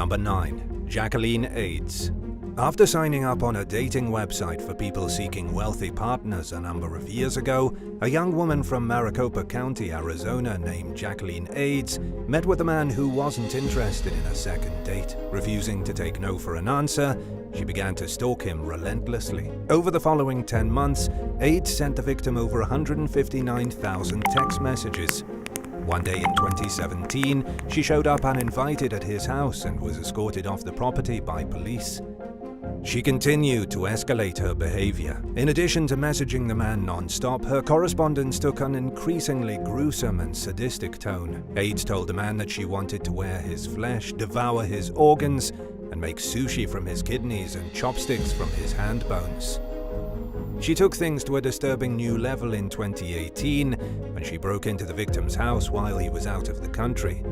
Number 9. Jacqueline Ades. After signing up on a dating website for people seeking wealthy partners a number of years ago, a young woman from Maricopa County, Arizona named Jacqueline Ades met with a man who wasn't interested in a second date. Refusing to take no for an answer, she began to stalk him relentlessly. Over the following 10 months, Ades sent the victim over 159,000 text messages. One day in 2017, she showed up uninvited at his house and was escorted off the property by police. She continued to escalate her behavior. In addition to messaging the man non-stop, her correspondence took an increasingly gruesome and sadistic tone. Ades told the man that she wanted to wear his flesh, devour his organs, and make sushi from his kidneys and chopsticks from his hand bones. She took things to a disturbing new level in 2018 when she broke into the victim's house while he was out of the country.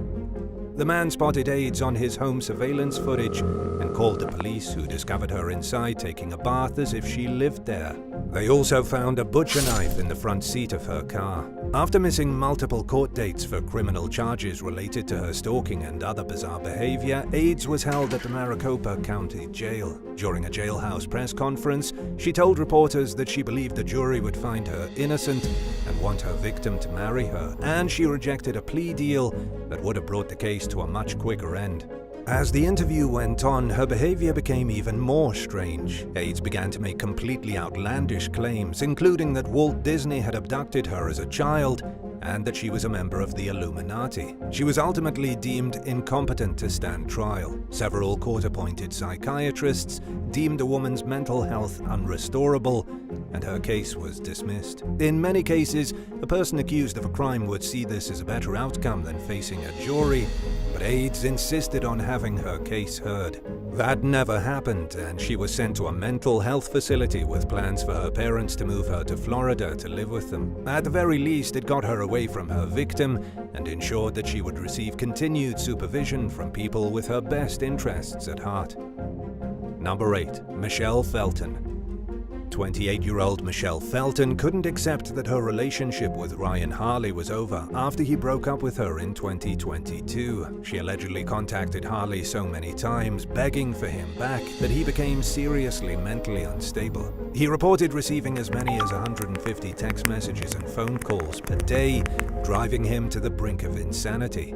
The man spotted Ades on his home surveillance footage and called the police, who discovered her inside taking a bath as if she lived there. They also found a butcher knife in the front seat of her car. After missing multiple court dates for criminal charges related to her stalking and other bizarre behavior, Ades was held at the Maricopa County Jail. During a jailhouse press conference, she told reporters that she believed the jury would find her innocent and want her victim to marry her, and she rejected a plea deal that would have brought the case to a much quicker end. As the interview went on, her behavior became even more strange. Ades began to make completely outlandish claims, including that Walt Disney had abducted her as a child and that she was a member of the Illuminati. She was ultimately deemed incompetent to stand trial. Several court-appointed psychiatrists deemed the woman's mental health unrestorable, and her case was dismissed. In many cases, a person accused of a crime would see this as a better outcome than facing a jury, but Ades insisted on having her case heard. That never happened, and she was sent to a mental health facility with plans for her parents to move her to Florida to live with them. At the very least, it got her away from her victim and ensured that she would receive continued supervision from people with her best interests at heart. Number 8. Michelle Felton. 28-year-old Michelle Felton couldn't accept that her relationship with Ryan Harley was over after he broke up with her in 2022. She allegedly contacted Harley so many times, begging for him back, that he became seriously mentally unstable. He reported receiving as many as 150 text messages and phone calls per day, driving him to the brink of insanity.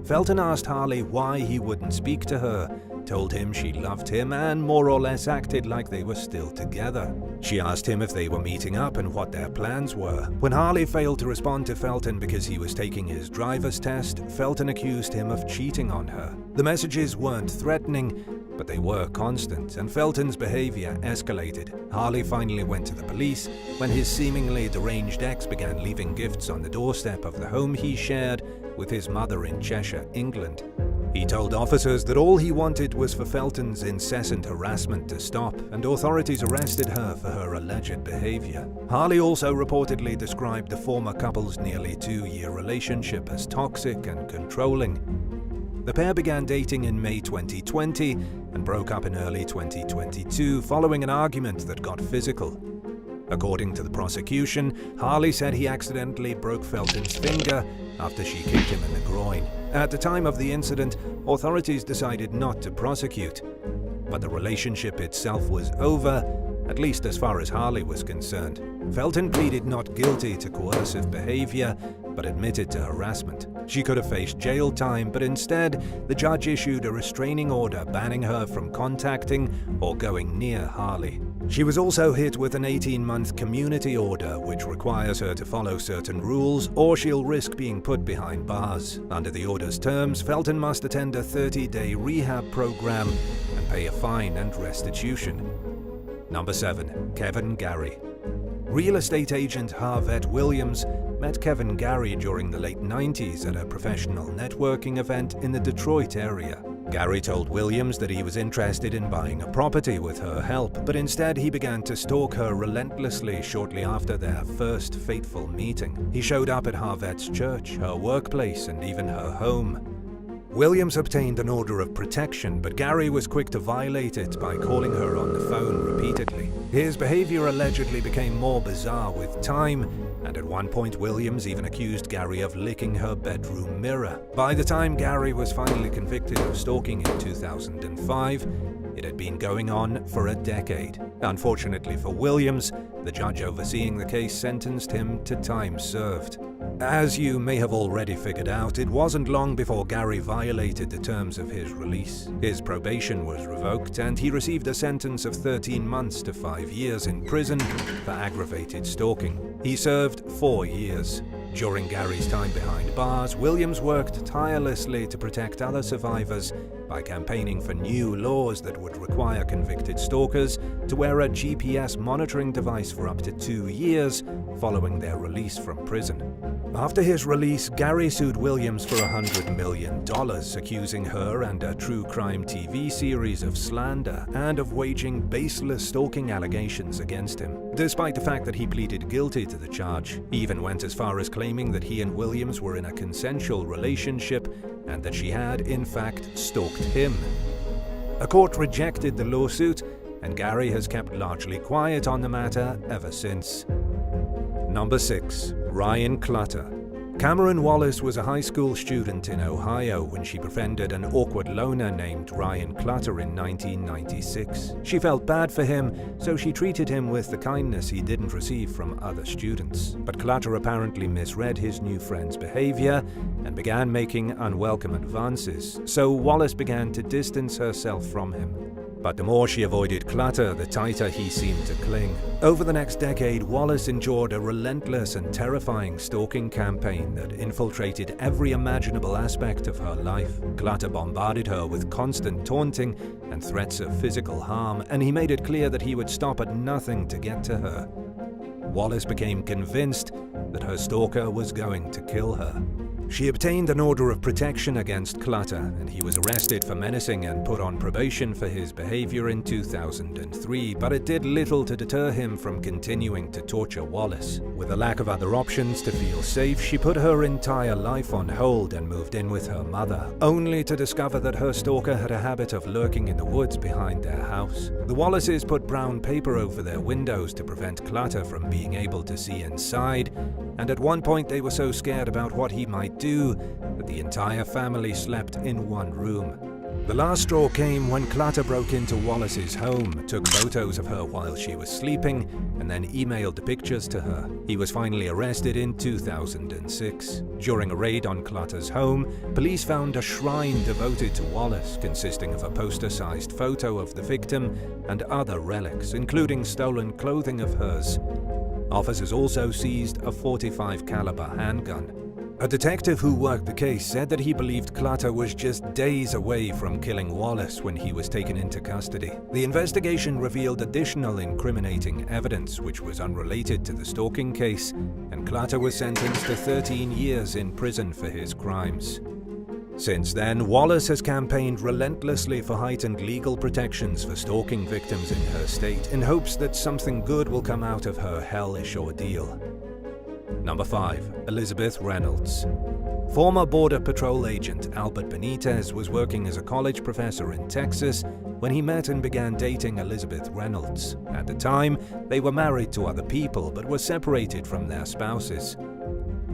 Felton asked Harley why he wouldn't speak to her, told him she loved him, and more or less acted like they were still together. She asked him if they were meeting up and what their plans were. When Harley failed to respond to Felton because he was taking his driver's test, Felton accused him of cheating on her. The messages weren't threatening, but they were constant, and Felton's behavior escalated. Harley finally went to the police when his seemingly deranged ex began leaving gifts on the doorstep of the home he shared with his mother in Cheshire, England. He told officers that all he wanted was for Felton's incessant harassment to stop, and authorities arrested her for her alleged behavior. Harley also reportedly described the former couple's nearly 2-year relationship as toxic and controlling. The pair began dating in May 2020 and broke up in early 2022 following an argument that got physical. According to the prosecution, Harley said he accidentally broke Felton's finger after she kicked him in the groin. At the time of the incident, authorities decided not to prosecute, but the relationship itself was over, at least as far as Harley was concerned. Felton pleaded not guilty to coercive behavior, but admitted to harassment. She could have faced jail time, but instead, the judge issued a restraining order banning her from contacting or going near Harley. She was also hit with an 18-month community order, which requires her to follow certain rules, or she'll risk being put behind bars. Under the order's terms, Felton must attend a 30-day rehab program and pay a fine and restitution. Number 7. Kevin Gary. Real estate agent Harvette Williams met Kevin Gary during the late 90s at a professional networking event in the Detroit area. Gary told Williams that he was interested in buying a property with her help, but instead he began to stalk her relentlessly shortly after their first fateful meeting. He showed up at Harvette's church, her workplace, and even her home. Williams obtained an order of protection, but Gary was quick to violate it by calling her on the phone repeatedly. His behavior allegedly became more bizarre with time, And at one point, Williams even accused Gary of licking her bedroom mirror. By the time Gary was finally convicted of stalking in 2005, it had been going on for a decade. Unfortunately for Williams, the judge overseeing the case sentenced him to time served. As you may have already figured out, it wasn't long before Gary violated the terms of his release. His probation was revoked, and he received a sentence of 13 months to 5 years in prison for aggravated stalking. He served 4 years. During Gary's time behind bars, Williams worked tirelessly to protect other survivors by campaigning for new laws that would require convicted stalkers to wear a GPS monitoring device for up to 2 years following their release from prison. After his release, Gary sued Williams for $100 million, accusing her and a true crime TV series of slander and of waging baseless stalking allegations against him. Despite the fact that he pleaded guilty to the charge, he even went as far as claiming that he and Williams were in a consensual relationship and that she had, in fact, stalked him. A court rejected the lawsuit, and Gary has kept largely quiet on the matter ever since. Number 6. Ryan Clutter. Cameron Wallace was a high school student in Ohio when she befriended an awkward loner named Ryan Clutter in 1996. She felt bad for him, so she treated him with the kindness he didn't receive from other students. But Clutter apparently misread his new friend's behavior and began making unwelcome advances, so Wallace began to distance herself from him. But the more she avoided Clutter, the tighter he seemed to cling. Over the next decade, Wallace endured a relentless and terrifying stalking campaign that infiltrated every imaginable aspect of her life. Clutter bombarded her with constant taunting and threats of physical harm, and he made it clear that he would stop at nothing to get to her. Wallace became convinced that her stalker was going to kill her. She obtained an order of protection against Clutter, and he was arrested for menacing and put on probation for his behavior in 2003, but it did little to deter him from continuing to torture Wallace. With a lack of other options to feel safe, she put her entire life on hold and moved in with her mother, only to discover that her stalker had a habit of lurking in the woods behind their house. The Wallaces put brown paper over their windows to prevent Clutter from being able to see inside, and at one point they were so scared about what he might do that the entire family slept in one room. The last straw came when Clutter broke into Wallace's home, took photos of her while she was sleeping, and then emailed the pictures to her. He was finally arrested in 2006. During a raid on Clutter's home, police found a shrine devoted to Wallace, consisting of a poster-sized photo of the victim and other relics, including stolen clothing of hers. Officers also seized a .45 caliber handgun. A detective who worked the case said that he believed Clutter was just days away from killing Wallace when he was taken into custody. The investigation revealed additional incriminating evidence which was unrelated to the stalking case, and Clutter was sentenced to 13 years in prison for his crimes. Since then, Wallace has campaigned relentlessly for heightened legal protections for stalking victims in her state, in hopes that something good will come out of her hellish ordeal. Number 5. Elizabeth Reynolds. Former Border Patrol agent Albert Benitez was working as a college professor in Texas when he met and began dating Elizabeth Reynolds. At the time, they were married to other people but were separated from their spouses.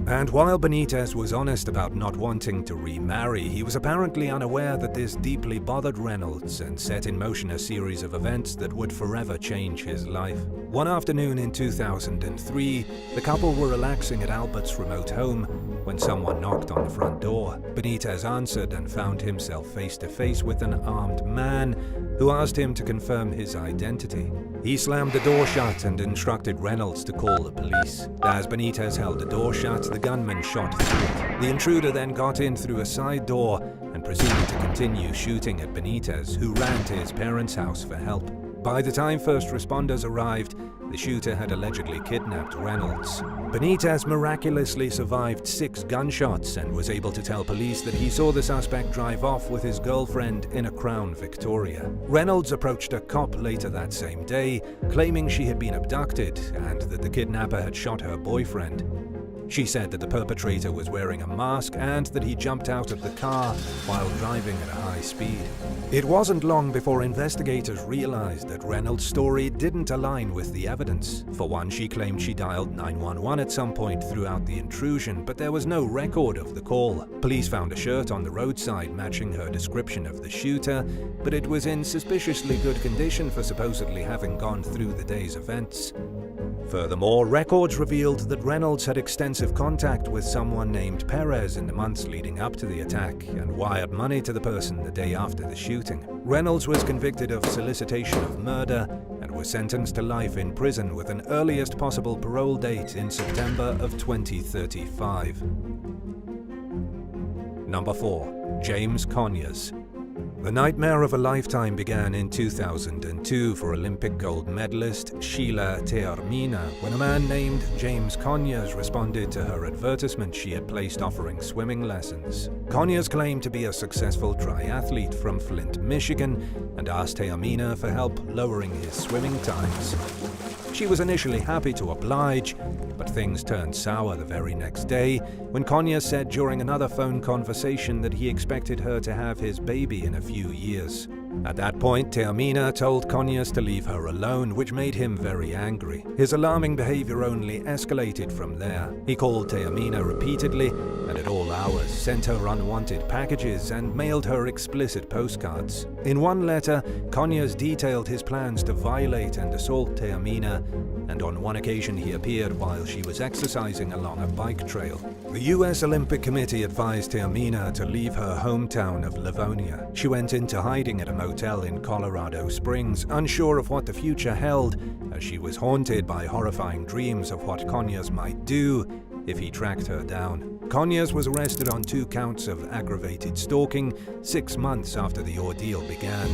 And while Benitez was honest about not wanting to remarry, he was apparently unaware that this deeply bothered Reynolds and set in motion a series of events that would forever change his life. One afternoon in 2003, the couple were relaxing at Albert's remote home when someone knocked on the front door. Benitez answered and found himself face to face with an armed man who asked him to confirm his identity. He slammed the door shut and instructed Reynolds to call the police. As Benitez held the door shut, the gunman shot through it. The intruder then got in through a side door and proceeded to continue shooting at Benitez, who ran to his parents' house for help. By the time first responders arrived, the shooter had allegedly kidnapped Reynolds. Benitez miraculously survived 6 gunshots and was able to tell police that he saw the suspect drive off with his girlfriend in a Crown Victoria. Reynolds approached a cop later that same day, claiming she had been abducted and that the kidnapper had shot her boyfriend. She said that the perpetrator was wearing a mask and that he jumped out of the car while driving at a high speed. It wasn't long before investigators realized that Reynolds' story didn't align with the evidence. For one, she claimed she dialed 911 at some point throughout the intrusion, but there was no record of the call. Police found a shirt on the roadside matching her description of the shooter, but it was in suspiciously good condition for supposedly having gone through the day's events. Furthermore, records revealed that Reynolds had extensive contact with someone named Perez in the months leading up to the attack and wired money to the person the day after the shooting. Reynolds was convicted of solicitation of murder and was sentenced to life in prison with an earliest possible parole date in September of 2035. Number 4. James Conyers. The nightmare of a lifetime began in 2002 for Olympic gold medalist Sheila Tearmina when a man named James Conyers responded to her advertisement she had placed offering swimming lessons. Conyers claimed to be a successful triathlete from Flint, Michigan, and asked Tearmina for help lowering his swimming times. She was initially happy to oblige, but things turned sour the very next day when Conyers said during another phone conversation that he expected her to have his baby in a few years. At that point, Tearmina told Conyers to leave her alone, which made him very angry. His alarming behavior only escalated from there. He called Tearmina repeatedly and at all hours, sent her unwanted packages and mailed her explicit postcards. In one letter, Conyers detailed his plans to violate and assault Tearmina, and on one occasion he appeared while she was exercising along a bike trail. The U.S. Olympic Committee advised Tearmina to leave her hometown of Livonia. She went into hiding at a motel in Colorado Springs, unsure of what the future held, as she was haunted by horrifying dreams of what Conyers might do if he tracked her down. Conyers was arrested on 2 counts of aggravated stalking 6 months after the ordeal began.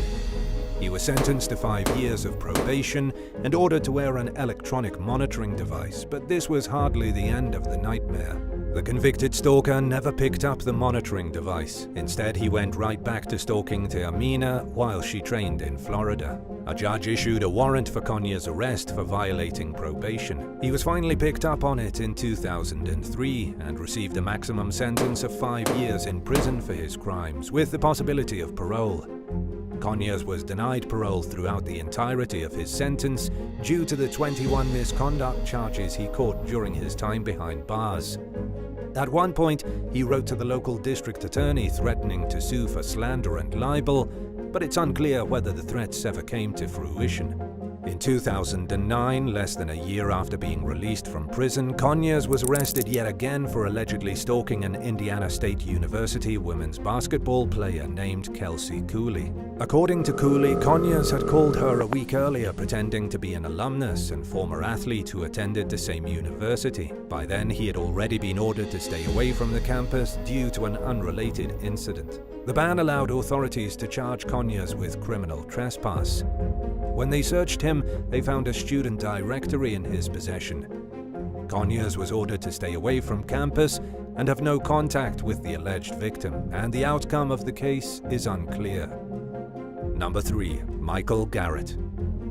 He was sentenced to 5 years of probation and ordered to wear an electronic monitoring device, but this was hardly the end of the nightmare. The convicted stalker never picked up the monitoring device. Instead, he went right back to stalking Tearmina while she trained in Florida. A judge issued a warrant for Conyers' arrest for violating probation. He was finally picked up on it in 2003 and received a maximum sentence of 5 years in prison for his crimes, with the possibility of parole. Conyers was denied parole throughout the entirety of his sentence due to the 21 misconduct charges he caught during his time behind bars. At one point, he wrote to the local district attorney threatening to sue for slander and libel, but it's unclear whether the threats ever came to fruition. In 2009, less than a year after being released from prison, Conyers was arrested yet again for allegedly stalking an Indiana State University women's basketball player named Kelsey Cooley. According to Cooley, Conyers had called her a week earlier pretending to be an alumnus and former athlete who attended the same university. By then, he had already been ordered to stay away from the campus due to an unrelated incident. The ban allowed authorities to charge Conyers with criminal trespass. When they searched him, they found a student directory in his possession. Conyers was ordered to stay away from campus and have no contact with the alleged victim, and the outcome of the case is unclear. Number 3. Michael Garrett.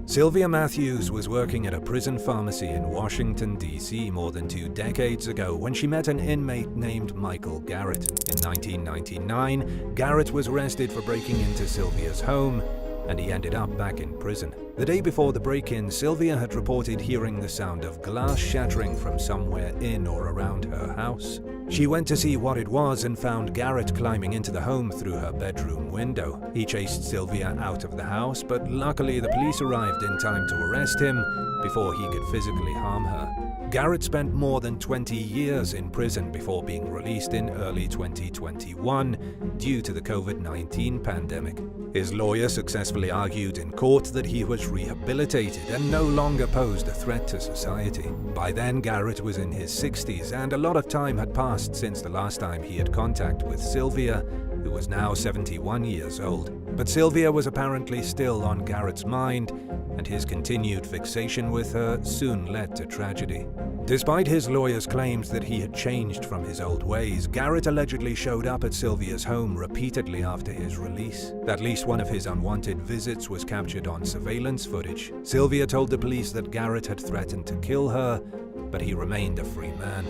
Sylvia Matthews was working at a prison pharmacy in Washington, D.C. more than 2 decades ago when she met an inmate named Michael Garrett. In 1999, Garrett was arrested for breaking into Sylvia's home, and he ended up back in prison. The day before the break-in, Sylvia had reported hearing the sound of glass shattering from somewhere in or around her house. She went to see what it was and found Garrett climbing into the home through her bedroom window. He chased Sylvia out of the house, but luckily the police arrived in time to arrest him before he could physically harm her. Garrett spent more than 20 years in prison before being released in early 2021 due to the COVID-19 pandemic. His lawyer successfully argued in court that he was rehabilitated and no longer posed a threat to society. By then, Garrett was in his 60s, and a lot of time had passed since the last time he had contact with Sylvia, who was now 71 years old. But Sylvia was apparently still on Garrett's mind, and his continued fixation with her soon led to tragedy. Despite his lawyer's claims that he had changed from his old ways, Garrett allegedly showed up at Sylvia's home repeatedly after his release. At least one of his unwanted visits was captured on surveillance footage. Sylvia told the police that Garrett had threatened to kill her, but he remained a free man.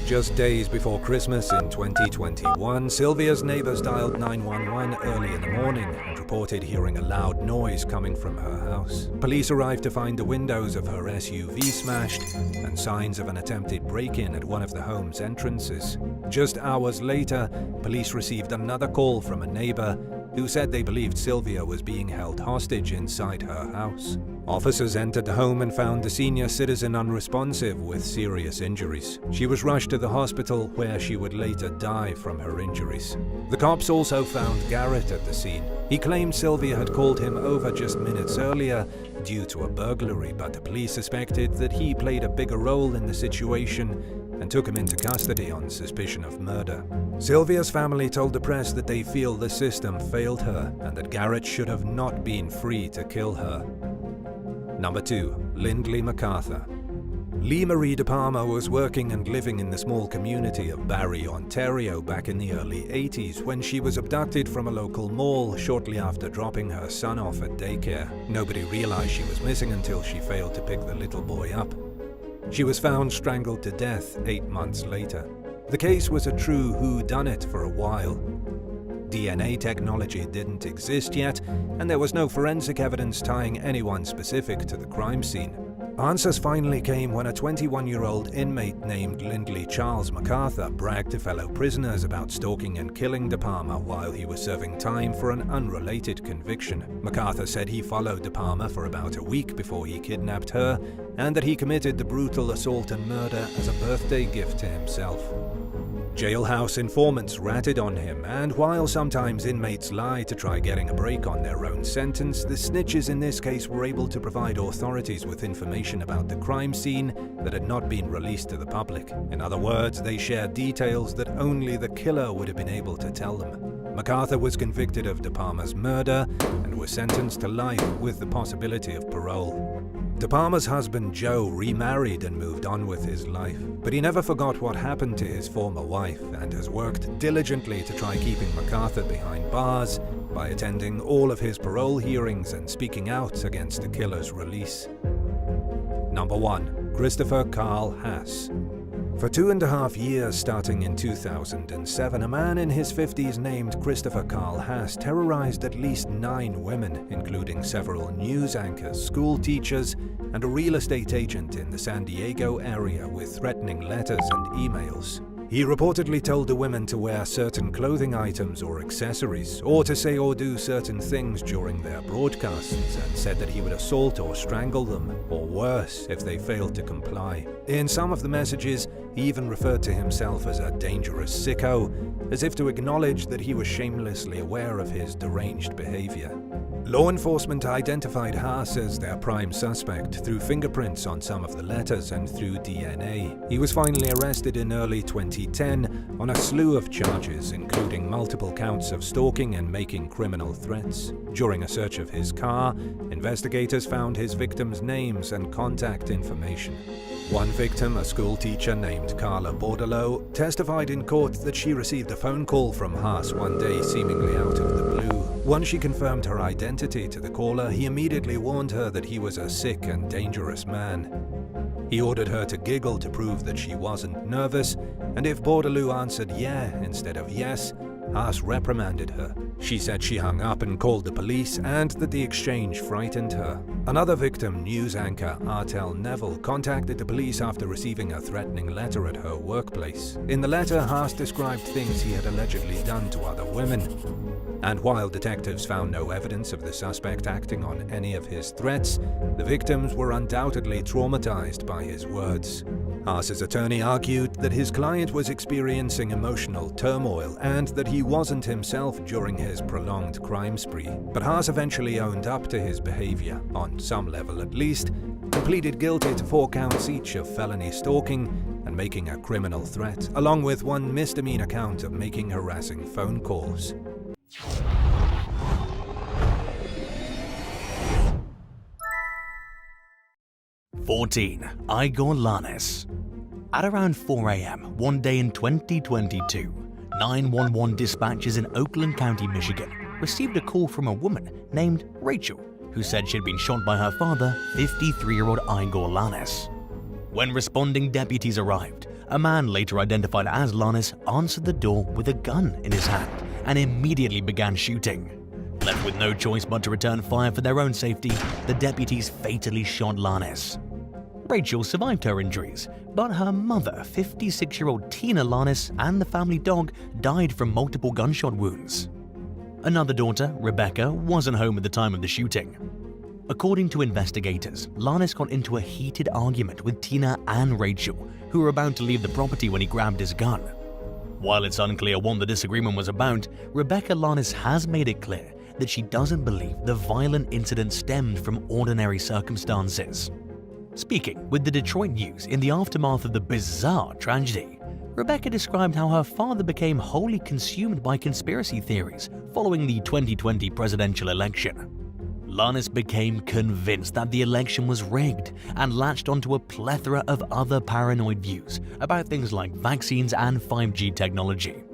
Just days before Christmas in 2021, Sylvia's neighbors dialed 911 early in the morning and reported hearing a loud noise coming from her house. Police arrived to find the windows of her SUV smashed and signs of an attempted break-in at one of the home's entrances. Just hours later, police received another call from a neighbor who said they believed Sylvia was being held hostage inside her house. Officers entered the home and found the senior citizen unresponsive with serious injuries. She was rushed to the hospital where she would later die from her injuries. The cops also found Garrett at the scene. He claimed Sylvia had called him over just minutes earlier due to a burglary, but the police suspected that he played a bigger role in the situation and took him into custody on suspicion of murder. Sylvia's family told the press that they feel the system failed her and that Garrett should have not been free to kill her. Number 2. Lindley MacArthur. Lee Marie De Palma was working and living in the small community of Barrie, Ontario back in the early 80s when she was abducted from a local mall shortly after dropping her son off at daycare. Nobody realized she was missing until she failed to pick the little boy up. She was found strangled to death 8 months later. The case was a true whodunit for a while. DNA technology didn't exist yet, and there was no forensic evidence tying anyone specific to the crime scene. Answers finally came when a 21-year-old inmate named Lindley Charles MacArthur bragged to fellow prisoners about stalking and killing De Palma while he was serving time for an unrelated conviction. MacArthur said he followed De Palma for about a week before he kidnapped her, and that he committed the brutal assault and murder as a birthday gift to himself. Jailhouse informants ratted on him, and while sometimes inmates lie to try getting a break on their own sentence, the snitches in this case were able to provide authorities with information about the crime scene that had not been released to the public. In other words, they shared details that only the killer would have been able to tell them. MacArthur was convicted of De Palma's murder and was sentenced to life with the possibility of parole. De Palma's husband Joe remarried and moved on with his life, but he never forgot what happened to his former wife and has worked diligently to try keeping MacArthur behind bars by attending all of his parole hearings and speaking out against the killer's release. Number 1. Christopher Carl Haas. For 2.5 years, starting in 2007, a man in his 50s named Christopher Carl Haas terrorized at least 9 women, including several news anchors, school teachers, and a real estate agent in the San Diego area with threatening letters and emails. He reportedly told the women to wear certain clothing items or accessories, or to say or do certain things during their broadcasts, and said that he would assault or strangle them, or worse, if they failed to comply. In some of the messages, he even referred to himself as a dangerous sicko, as if to acknowledge that he was shamelessly aware of his deranged behavior. Law enforcement identified Haas as their prime suspect through fingerprints on some of the letters and through DNA. He was finally arrested in early 2010 on a slew of charges, including multiple counts of stalking and making criminal threats. During a search of his car, investigators found his victims' names and contact information. One victim, a school teacher named Carla Bordelot, testified in court that she received a phone call from Haas one day seemingly out of the blue. Once she confirmed her identity to the caller, he immediately warned her that he was a sick and dangerous man. He ordered her to giggle to prove that she wasn't nervous, and if Bordelot answered yeah instead of yes, Haas reprimanded her. She said she hung up and called the police and that the exchange frightened her. Another victim, news anchor Artel Neville, contacted the police after receiving a threatening letter at her workplace. In the letter, Haas described things he had allegedly done to other women. And while detectives found no evidence of the suspect acting on any of his threats, the victims were undoubtedly traumatized by his words. Haas's attorney argued that his client was experiencing emotional turmoil and that he wasn't himself during his prolonged crime spree. But Haas eventually owned up to his behavior, on some level at least, and pleaded guilty to 4 counts each of felony stalking and making a criminal threat, along with 1 misdemeanor count of making harassing phone calls. (14) Igor Lanes. At around 4 a.m. one day in 2022, 911 dispatchers in Oakland County, Michigan received a call from a woman named Rachel who said she'd been shot by her father, 53-year-old Igor Lanis. When responding deputies arrived, a man later identified as Lanis answered the door with a gun in his hand and immediately began shooting. Left with no choice but to return fire for their own safety, the deputies fatally shot Lanis. Rachel survived her injuries, but her mother, 56-year-old Tina Lanis, and the family dog died from multiple gunshot wounds. Another daughter, Rebecca, wasn't home at the time of the shooting. According to investigators, Lanis got into a heated argument with Tina and Rachel, who were about to leave the property when he grabbed his gun. While it's unclear what the disagreement was about, Rebecca Lanis has made it clear that she doesn't believe the violent incident stemmed from ordinary circumstances. Speaking with the Detroit News in the aftermath of the bizarre tragedy, Rebecca described how her father became wholly consumed by conspiracy theories following the 2020 presidential election. Lanis became convinced that the election was rigged and latched onto a plethora of other paranoid views about things like vaccines and 5G technology.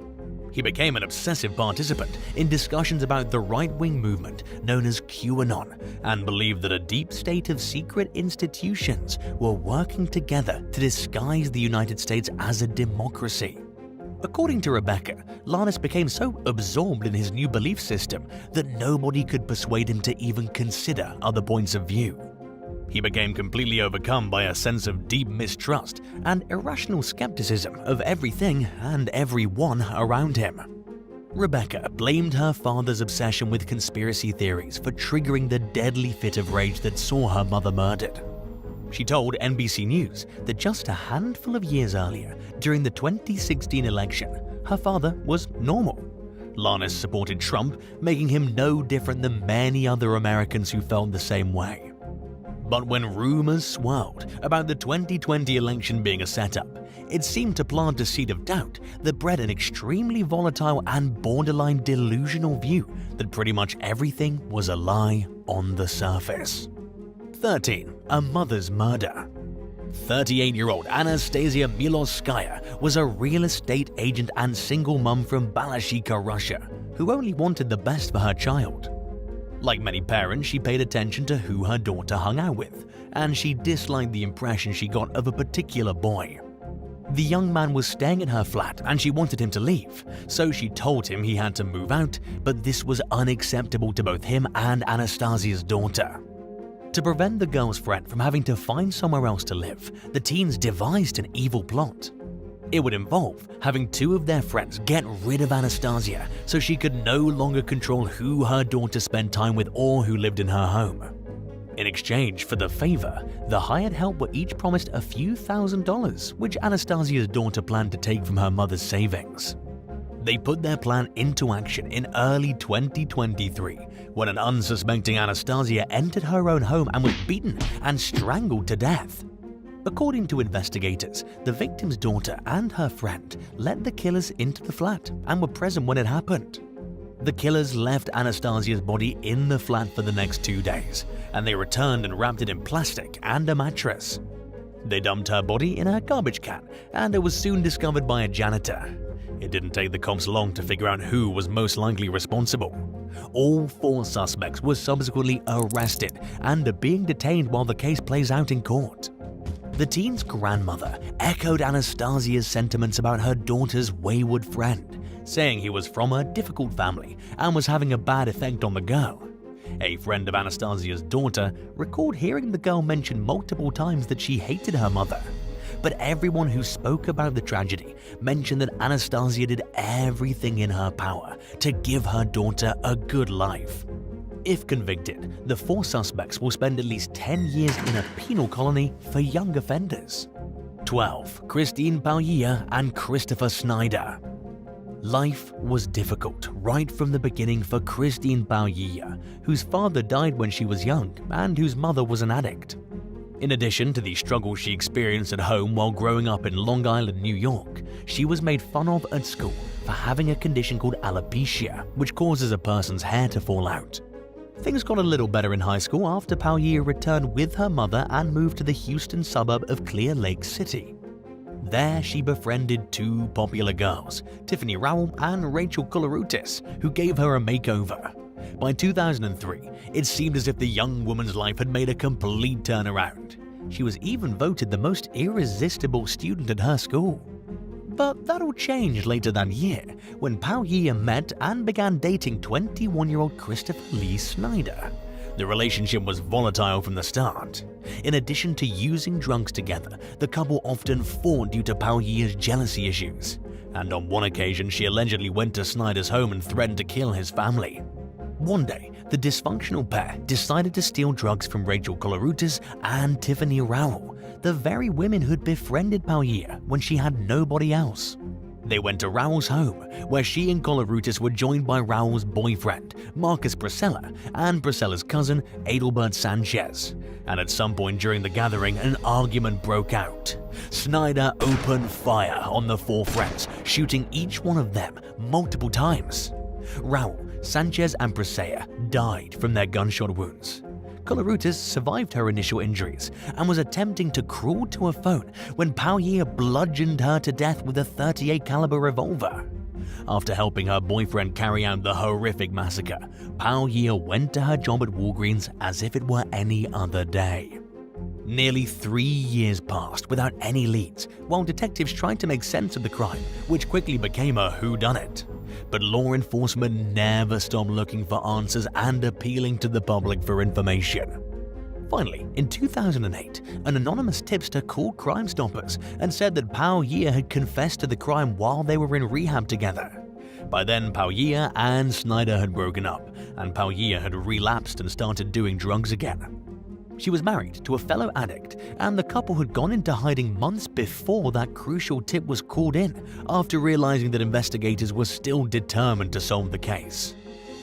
He became an obsessive participant in discussions about the right-wing movement known as QAnon and believed that a deep state of secret institutions were working together to disguise the United States as a democracy. According to Rebecca, Lanis became so absorbed in his new belief system that nobody could persuade him to even consider other points of view. He became completely overcome by a sense of deep mistrust and irrational skepticism of everything and everyone around him. Rebecca blamed her father's obsession with conspiracy theories for triggering the deadly fit of rage that saw her mother murdered. She told NBC News that just a handful of years earlier, during the 2016 election, her father was normal. Lanis supported Trump, making him no different than many other Americans who felt the same way. But when rumors swirled about the 2020 election being a setup, it seemed to plant a seed of doubt that bred an extremely volatile and borderline delusional view that pretty much everything was a lie on the surface. 13. A mother's murder. 38-year-old Anastasia Miloskaya was a real estate agent and single mum from Balashikha, Russia, who only wanted the best for her child. Like many parents, she paid attention to who her daughter hung out with, and she disliked the impression she got of a particular boy. The young man was staying in her flat and she wanted him to leave, so she told him he had to move out, but this was unacceptable to both him and Anastasia's daughter. To prevent the girl's friend from having to find somewhere else to live, the teens devised an evil plot. It would involve having two of their friends get rid of Anastasia so she could no longer control who her daughter spent time with or who lived in her home. In exchange for the favor, the hired help were each promised a few $1,000s, which Anastasia's daughter planned to take from her mother's savings. They put their plan into action in early 2023 when an unsuspecting Anastasia entered her own home and was beaten and strangled to death. According to investigators, the victim's daughter and her friend let the killers into the flat and were present when it happened. The killers left Anastasia's body in the flat for the next 2 days, and they returned and wrapped it in plastic and a mattress. They dumped her body in a garbage can, and it was soon discovered by a janitor. It didn't take the cops long to figure out who was most likely responsible. All 4 suspects were subsequently arrested and are being detained while the case plays out in court. The teen's grandmother echoed Anastasia's sentiments about her daughter's wayward friend, saying he was from a difficult family and was having a bad effect on the girl. A friend of Anastasia's daughter recalled hearing the girl mention multiple times that she hated her mother. But everyone who spoke about the tragedy mentioned that Anastasia did everything in her power to give her daughter a good life. If convicted, the 4 suspects will spend at least 10 years in a penal colony for young offenders. 12. Christine Pauiea and Christopher Snyder. Life was difficult right from the beginning for Christine Pauiea, whose father died when she was young and whose mother was an addict. In addition to the struggles she experienced at home while growing up in Long Island, New York, she was made fun of at school for having a condition called alopecia, which causes a person's hair to fall out. Things got a little better in high school after Pauiea returned with her mother and moved to the Houston suburb of Clear Lake City. There she befriended two popular girls, Tiffany Rowell and Rachel Colorutis, who gave her a makeover. By 2003, it seemed as if the young woman's life had made a complete turnaround. She was even voted the most irresistible student at her school. But that all changed later that year when Pao Yia met and began dating 21-year-old Christopher Lee Snyder. The relationship was volatile from the start. In addition to using drugs together, the couple often fought due to Pao Yia's jealousy issues. And on one occasion, she allegedly went to Snyder's home and threatened to kill his family. One day, the dysfunctional pair decided to steal drugs from Rachel Colorutis and Tiffany Rowell, the very women who'd befriended Pao Yia when she had nobody else. They went to Rowell's home, where she and Colorutis were joined by Rowell's boyfriend, Marcus Priscilla, and Priscilla's cousin, Adelbert Sanchez. And at some point during the gathering, an argument broke out. Snyder opened fire on the four friends, shooting each one of them multiple times. Rowell, Sanchez, and Priscilla died from their gunshot wounds. Colorutis survived her initial injuries and was attempting to crawl to a phone when Pao Yia bludgeoned her to death with a .38 caliber revolver. After helping her boyfriend carry out the horrific massacre, Pao Yia went to her job at Walgreens as if it were any other day. Nearly 3 years passed without any leads, while detectives tried to make sense of the crime, which quickly became a whodunit. But law enforcement never stopped looking for answers and appealing to the public for information. Finally, in 2008, an anonymous tipster called Crime Stoppers and said that Pao Yia had confessed to the crime while they were in rehab together. By then, Pao Yia and Snyder had broken up, and Pao Yia had relapsed and started doing drugs again. She was married to a fellow addict, and the couple had gone into hiding months before that crucial tip was called in, after realizing that investigators were still determined to solve the case.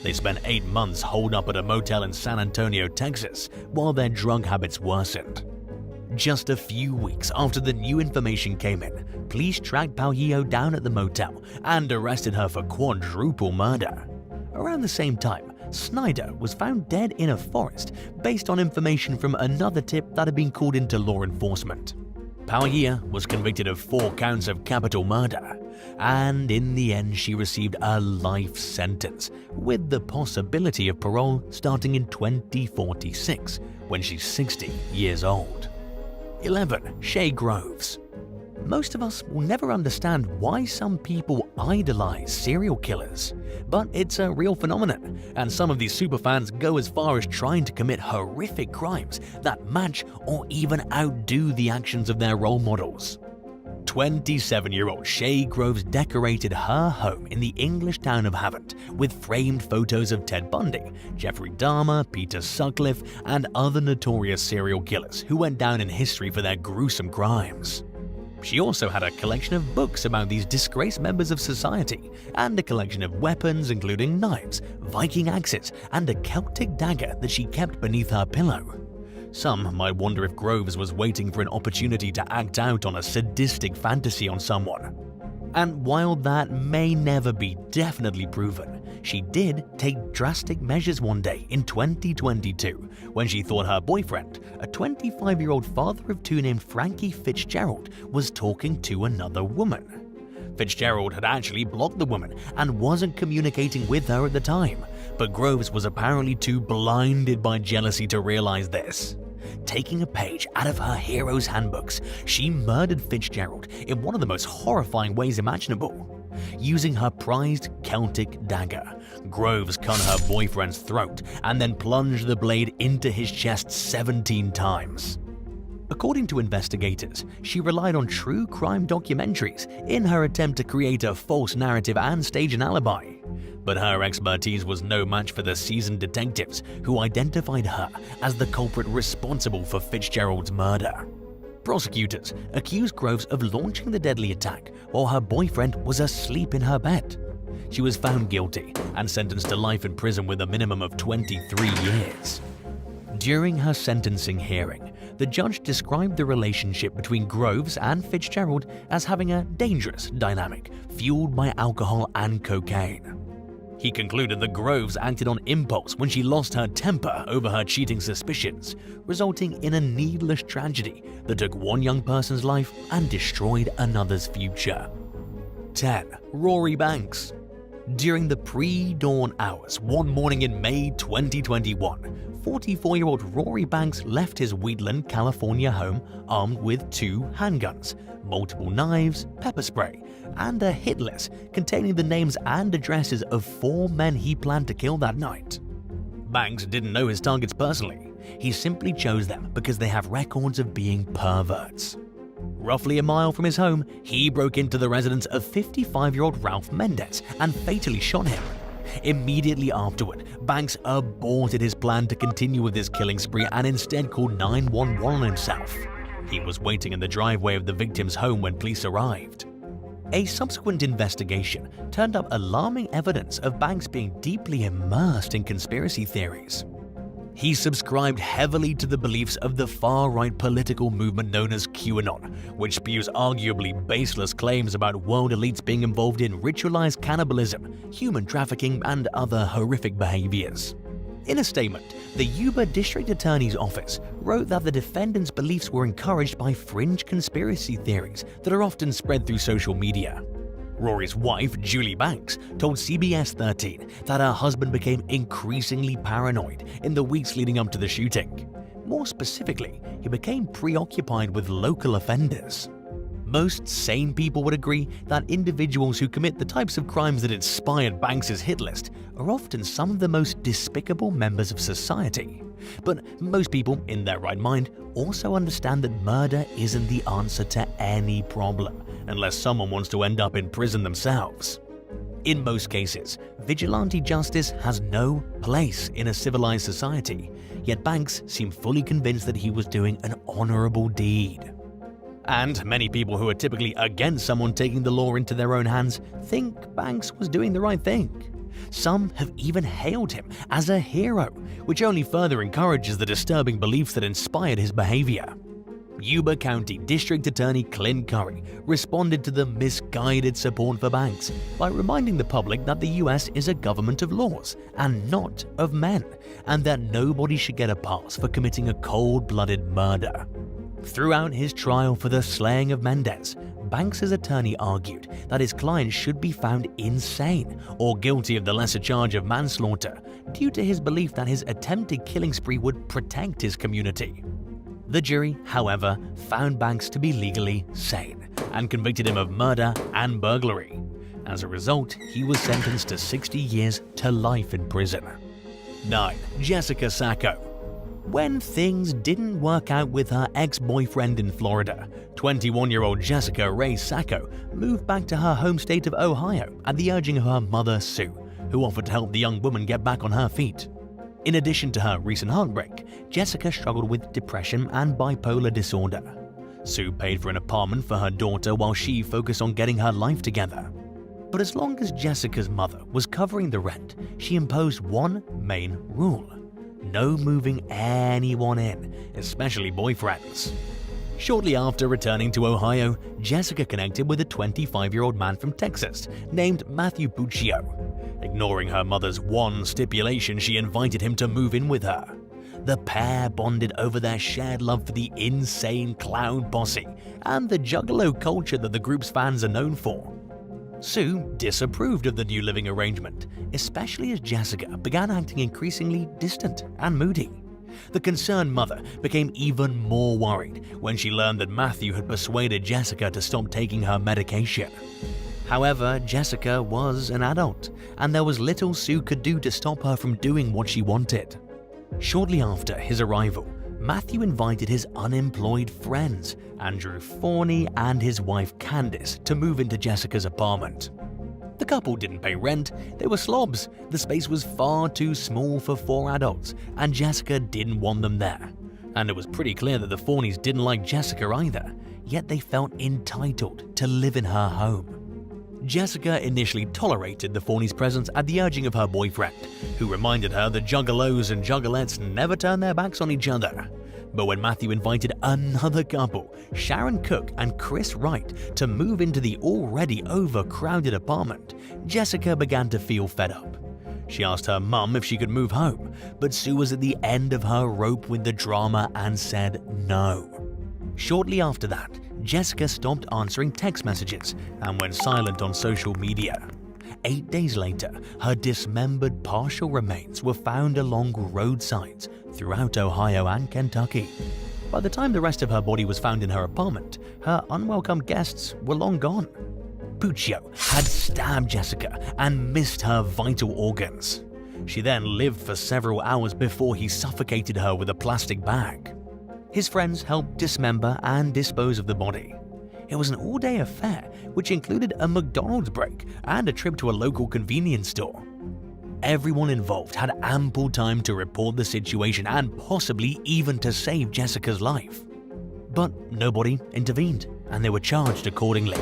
They spent 8 months holed up at a motel in San Antonio, Texas, while their drug habits worsened. Just a few weeks after the new information came in, police tracked Pao Yia down at the motel and arrested her for quadruple murder. Around the same time, Snyder was found dead in a forest based on information from another tip that had been called into law enforcement. Pao Yia was convicted of 4 counts of capital murder, and in the end she received a life sentence, with the possibility of parole starting in 2046, when she's 60 years old. 11. Shay Groves. Most of us will never understand why some people idolize serial killers, but it's a real phenomenon, and some of these superfans go as far as trying to commit horrific crimes that match or even outdo the actions of their role models. 27-year-old Shay Groves decorated her home in the English town of Havant with framed photos of Ted Bundy, Jeffrey Dahmer, Peter Sutcliffe, and other notorious serial killers who went down in history for their gruesome crimes. She also had a collection of books about these disgraced members of society, and a collection of weapons including knives, Viking axes, and a Celtic dagger that she kept beneath her pillow. Some might wonder if Groves was waiting for an opportunity to act out on a sadistic fantasy on someone. And while that may never be definitely proven, she did take drastic measures one day in 2022 when she thought her boyfriend, a 25-year-old father of 2 named Frankie Fitzgerald, was talking to another woman. Fitzgerald had actually blocked the woman and wasn't communicating with her at the time, but Groves was apparently too blinded by jealousy to realize this. Taking a page out of her hero's handbooks, she murdered Fitzgerald in one of the most horrifying ways imaginable. Using her prized Celtic dagger, Groves cut her boyfriend's throat and then plunged the blade into his chest 17 times. According to investigators, she relied on true crime documentaries in her attempt to create a false narrative and stage an alibi. But her expertise was no match for the seasoned detectives who identified her as the culprit responsible for Fitzgerald's murder. Prosecutors accused Groves of launching the deadly attack while her boyfriend was asleep in her bed. She was found guilty and sentenced to life in prison with a minimum of 23 years. During her sentencing hearing, the judge described the relationship between Groves and Fitzgerald as having a dangerous dynamic fueled by alcohol and cocaine. He concluded that Groves acted on impulse when she lost her temper over her cheating suspicions, resulting in a needless tragedy that took one young person's life and destroyed another's future. 10. Rory Banks. During the pre-dawn hours one morning in May 2021, 44-year-old Rory Banks left his Wheatland, California home armed with 2 handguns, multiple knives, pepper spray, and a hit list containing the names and addresses of 4 men he planned to kill that night. Banks didn't know his targets personally. He simply chose them because they have records of being perverts. Roughly a mile from his home, he broke into the residence of 55-year-old Ralph Mendez and fatally shot him. Immediately afterward, Banks aborted his plan to continue with his killing spree and instead called 911 on himself. He was waiting in the driveway of the victim's home when police arrived. A subsequent investigation turned up alarming evidence of Banks being deeply immersed in conspiracy theories. He subscribed heavily to the beliefs of the far-right political movement known as QAnon, which spews arguably baseless claims about world elites being involved in ritualized cannibalism, human trafficking, and other horrific behaviors. In a statement, the Yuba District Attorney's Office wrote that the defendant's beliefs were encouraged by fringe conspiracy theories that are often spread through social media. Rory's wife, Julie Banks, told CBS 13 that her husband became increasingly paranoid in the weeks leading up to the shooting. More specifically, he became preoccupied with local offenders. Most sane people would agree that individuals who commit the types of crimes that inspired Banks' hit list are often some of the most despicable members of society. But most people in their right mind also understand that murder isn't the answer to any problem, unless someone wants to end up in prison themselves. In most cases, vigilante justice has no place in a civilized society, yet Banks seemed fully convinced that he was doing an honorable deed. And many people who are typically against someone taking the law into their own hands think Banks was doing the right thing. Some have even hailed him as a hero, which only further encourages the disturbing beliefs that inspired his behavior. Yuba County District Attorney Clint Curry responded to the misguided support for Banks by reminding the public that the US is a government of laws and not of men, and that nobody should get a pass for committing a cold-blooded murder. Throughout his trial for the slaying of Mendez, Banks' attorney argued that his client should be found insane or guilty of the lesser charge of manslaughter due to his belief that his attempted killing spree would protect his community. The jury, however, found Banks to be legally sane and convicted him of murder and burglary. As a result, he was sentenced to 60 years to life in prison. 9. Jessica Sacco. When things didn't work out with her ex-boyfriend in Florida, 21-year-old Jessica Ray Sacco moved back to her home state of Ohio at the urging of her mother, Sue, who offered to help the young woman get back on her feet. In addition to her recent heartbreak, Jessica struggled with depression and bipolar disorder. Sue paid for an apartment for her daughter while she focused on getting her life together. But as long as Jessica's mother was covering the rent, she imposed one main rule: no moving anyone in, especially boyfriends. Shortly after returning to Ohio, Jessica connected with a 25-year-old man from Texas named Matthew Puccio. Ignoring her mother's one stipulation, she invited him to move in with her. The pair bonded over their shared love for the insane clown posse and the juggalo culture that the group's fans are known for. Sue disapproved of the new living arrangement, especially as Jessica began acting increasingly distant and moody. The concerned mother became even more worried when she learned that Matthew had persuaded Jessica to stop taking her medication. However, Jessica was an adult, and there was little Sue could do to stop her from doing what she wanted. Shortly after his arrival, Matthew invited his unemployed friends, Andrew Forney and his wife Candice, to move into Jessica's apartment. The couple didn't pay rent, they were slobs. The space was far too small for 4 adults, and Jessica didn't want them there. And it was pretty clear that the Forneys didn't like Jessica either, yet they felt entitled to live in her home. Jessica initially tolerated the Forneys' presence at the urging of her boyfriend, who reminded her that juggalos and juggalettes never turn their backs on each other. But when Matthew invited another couple, Sharon Cook and Chris Wright, to move into the already overcrowded apartment, Jessica began to feel fed up. She asked her mum if she could move home, but Sue was at the end of her rope with the drama and said no. Shortly after that, Jessica stopped answering text messages and went silent on social media. 8 days later, her dismembered partial remains were found along roadsides throughout Ohio and Kentucky. By the time the rest of her body was found in her apartment, her unwelcome guests were long gone. Puccio had stabbed Jessica and missed her vital organs. She then lived for several hours before he suffocated her with a plastic bag. His friends helped dismember and dispose of the body. It was an all-day affair, which included a McDonald's break and a trip to a local convenience store. Everyone involved had ample time to report the situation and possibly even to save Jessica's life. But nobody intervened, and they were charged accordingly.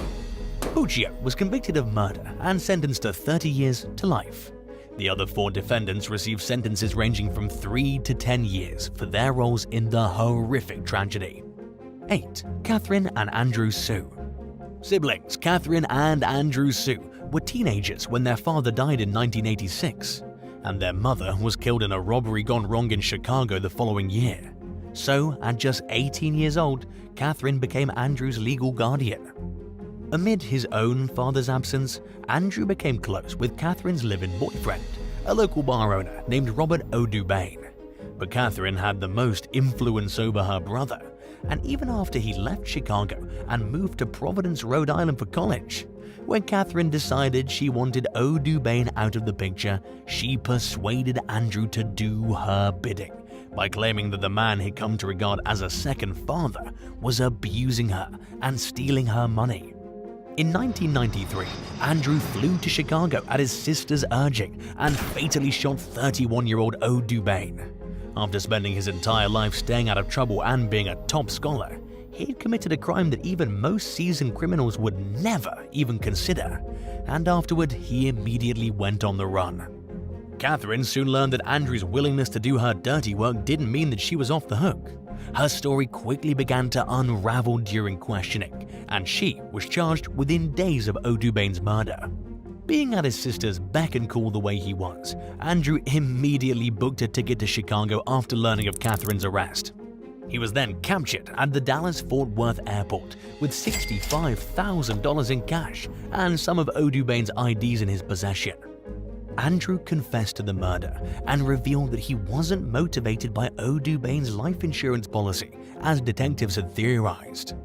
Puccio was convicted of murder and sentenced to 30 years to life. The other 4 defendants received sentences ranging from 3 to 10 years for their roles in the horrific tragedy. 8. Catherine and Andrew Sue. Siblings Catherine and Andrew Sue were teenagers when their father died in 1986, and their mother was killed in a robbery gone wrong in Chicago the following year. So, at just 18 years old, Catherine became Andrew's legal guardian. Amid his own father's absence, Andrew became close with Catherine's live-in boyfriend, a local bar owner named Robert O'Dubain. But Catherine had the most influence over her brother, and even after he left Chicago and moved to Providence, Rhode Island for college, when Catherine decided she wanted O'Dubain out of the picture, she persuaded Andrew to do her bidding by claiming that the man he'd come to regard as a second father was abusing her and stealing her money. In 1993, Andrew flew to Chicago at his sister's urging and fatally shot 31-year-old O'Dubain. After spending his entire life staying out of trouble and being a top scholar, he'd committed a crime that even most seasoned criminals would never even consider, and afterward he immediately went on the run. Catherine soon learned that Andrew's willingness to do her dirty work didn't mean that she was off the hook. Her story quickly began to unravel during questioning, and she was charged within days of O'Dubain's murder. Being at his sister's beck and call the way he was, Andrew immediately booked a ticket to Chicago after learning of Catherine's arrest. He was then captured at the Dallas-Fort Worth airport with $65,000 in cash and some of O'Dubain's IDs in his possession. Andrew confessed to the murder and revealed that he wasn't motivated by O'Dubain's life insurance policy, as detectives had theorized.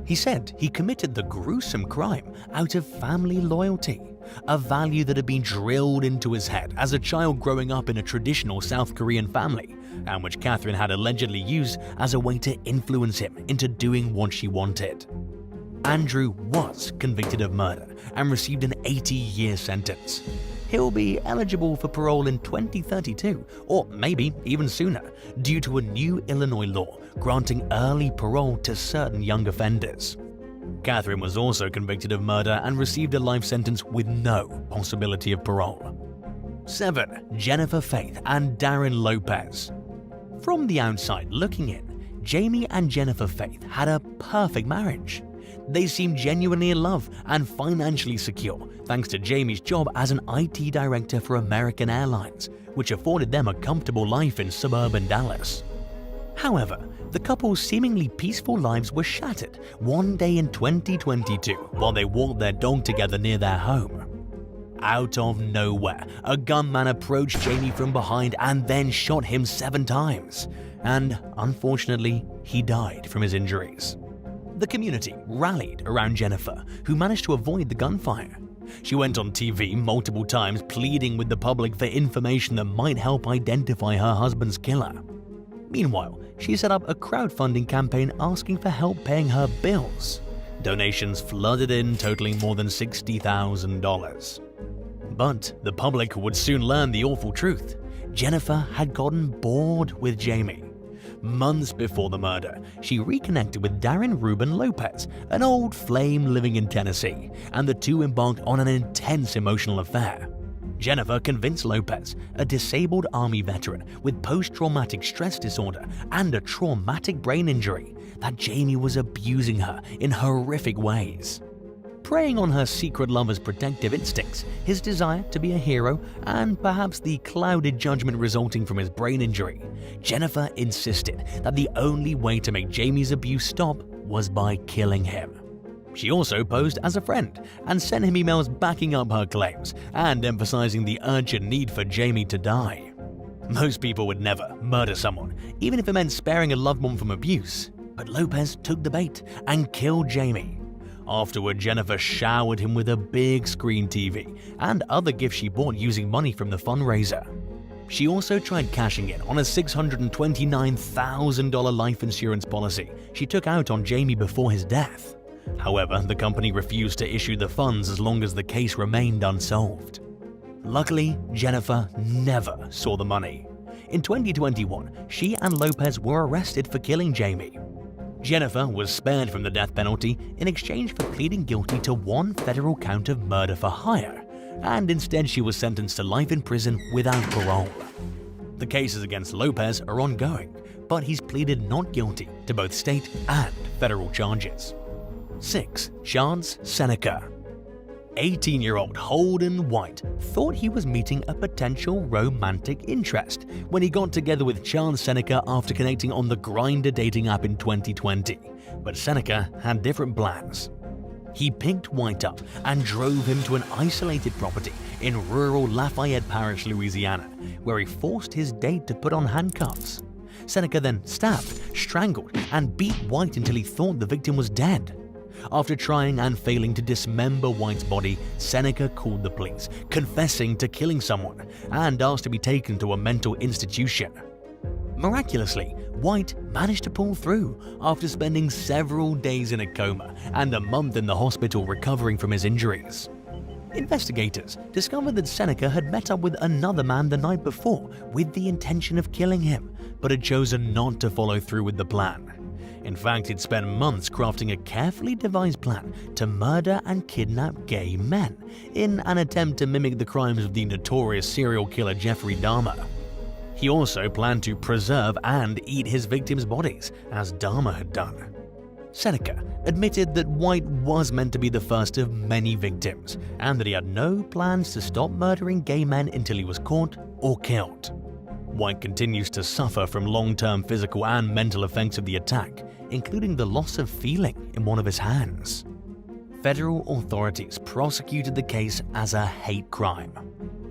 He said he committed the gruesome crime out of family loyalty, a value that had been drilled into his head as a child growing up in a traditional South Korean family, and which Catherine had allegedly used as a way to influence him into doing what she wanted. Andrew was convicted of murder and received an 80-year sentence. He'll be eligible for parole in 2032, or maybe even sooner, due to a new Illinois law granting early parole to certain young offenders. Catherine was also convicted of murder and received a life sentence with no possibility of parole. 7. Jennifer Faith and Darren Lopez. From the outside looking in, Jamie and Jennifer Faith had a perfect marriage. They seemed genuinely in love and financially secure thanks to Jamie's job as an IT director for American Airlines, which afforded them a comfortable life in suburban Dallas. However, the couple's seemingly peaceful lives were shattered one day in 2022 while they walked their dog together near their home. Out of nowhere, a gunman approached Jamie from behind and then shot him 7 times, and unfortunately, he died from his injuries. The community rallied around Jennifer, who managed to avoid the gunfire. She went on TV multiple times pleading with the public for information that might help identify her husband's killer. Meanwhile, she set up a crowdfunding campaign asking for help paying her bills. Donations flooded in, totaling more than $60,000. But the public would soon learn the awful truth. Jennifer had gotten bored with Jamie. Months before the murder, she reconnected with Darren Ruben Lopez, an old flame living in Tennessee, and the two embarked on an intense emotional affair. Jennifer convinced Lopez, a disabled Army veteran with post-traumatic stress disorder and a traumatic brain injury, that Jamie was abusing her in horrific ways. preying on her secret lover's protective instincts, his desire to be a hero, and perhaps the clouded judgment resulting from his brain injury, Jennifer insisted that the only way to make Jamie's abuse stop was by killing him. She also posed as a friend and sent him emails backing up her claims and emphasizing the urgent need for Jamie to die. Most people would never murder someone, even if it meant sparing a loved one from abuse, but Lopez took the bait and killed Jamie. Afterward, Jennifer showered him with a big screen TV and other gifts she bought using money from the fundraiser. She also tried cashing in on a $629,000 life insurance policy she took out on Jamie before his death. However, the company refused to issue the funds as long as the case remained unsolved. Luckily, Jennifer never saw the money. In 2021, she and Lopez were arrested for killing Jamie. Jennifer was spared from the death penalty in exchange for pleading guilty to one federal count of murder for hire, and instead she was sentenced to life in prison without parole. The cases against Lopez are ongoing, but he's pleaded not guilty to both state and federal charges. 6. Chance Seneca. 18-year-old Holden White thought he was meeting a potential romantic interest when he got together with Chance Seneca after connecting on the Grindr dating app in 2020, but Seneca had different plans. He picked White up and drove him to an isolated property in rural Lafayette Parish, Louisiana, where he forced his date to put on handcuffs. Seneca then stabbed, strangled, and beat White until he thought the victim was dead. After trying and failing to dismember White's body, Seneca called the police, confessing to killing someone, and asked to be taken to a mental institution. Miraculously, White managed to pull through after spending several days in a coma and a month in the hospital recovering from his injuries. Investigators discovered that Seneca had met up with another man the night before with the intention of killing him, but had chosen not to follow through with the plan. In fact, he'd spent months crafting a carefully devised plan to murder and kidnap gay men in an attempt to mimic the crimes of the notorious serial killer Jeffrey Dahmer. He also planned to preserve and eat his victims' bodies, as Dahmer had done. Seneca admitted that White was meant to be the first of many victims, and that he had no plans to stop murdering gay men until he was caught or killed. White continues to suffer from long-term physical and mental effects of the attack, including the loss of feeling in one of his hands. Federal authorities prosecuted the case as a hate crime.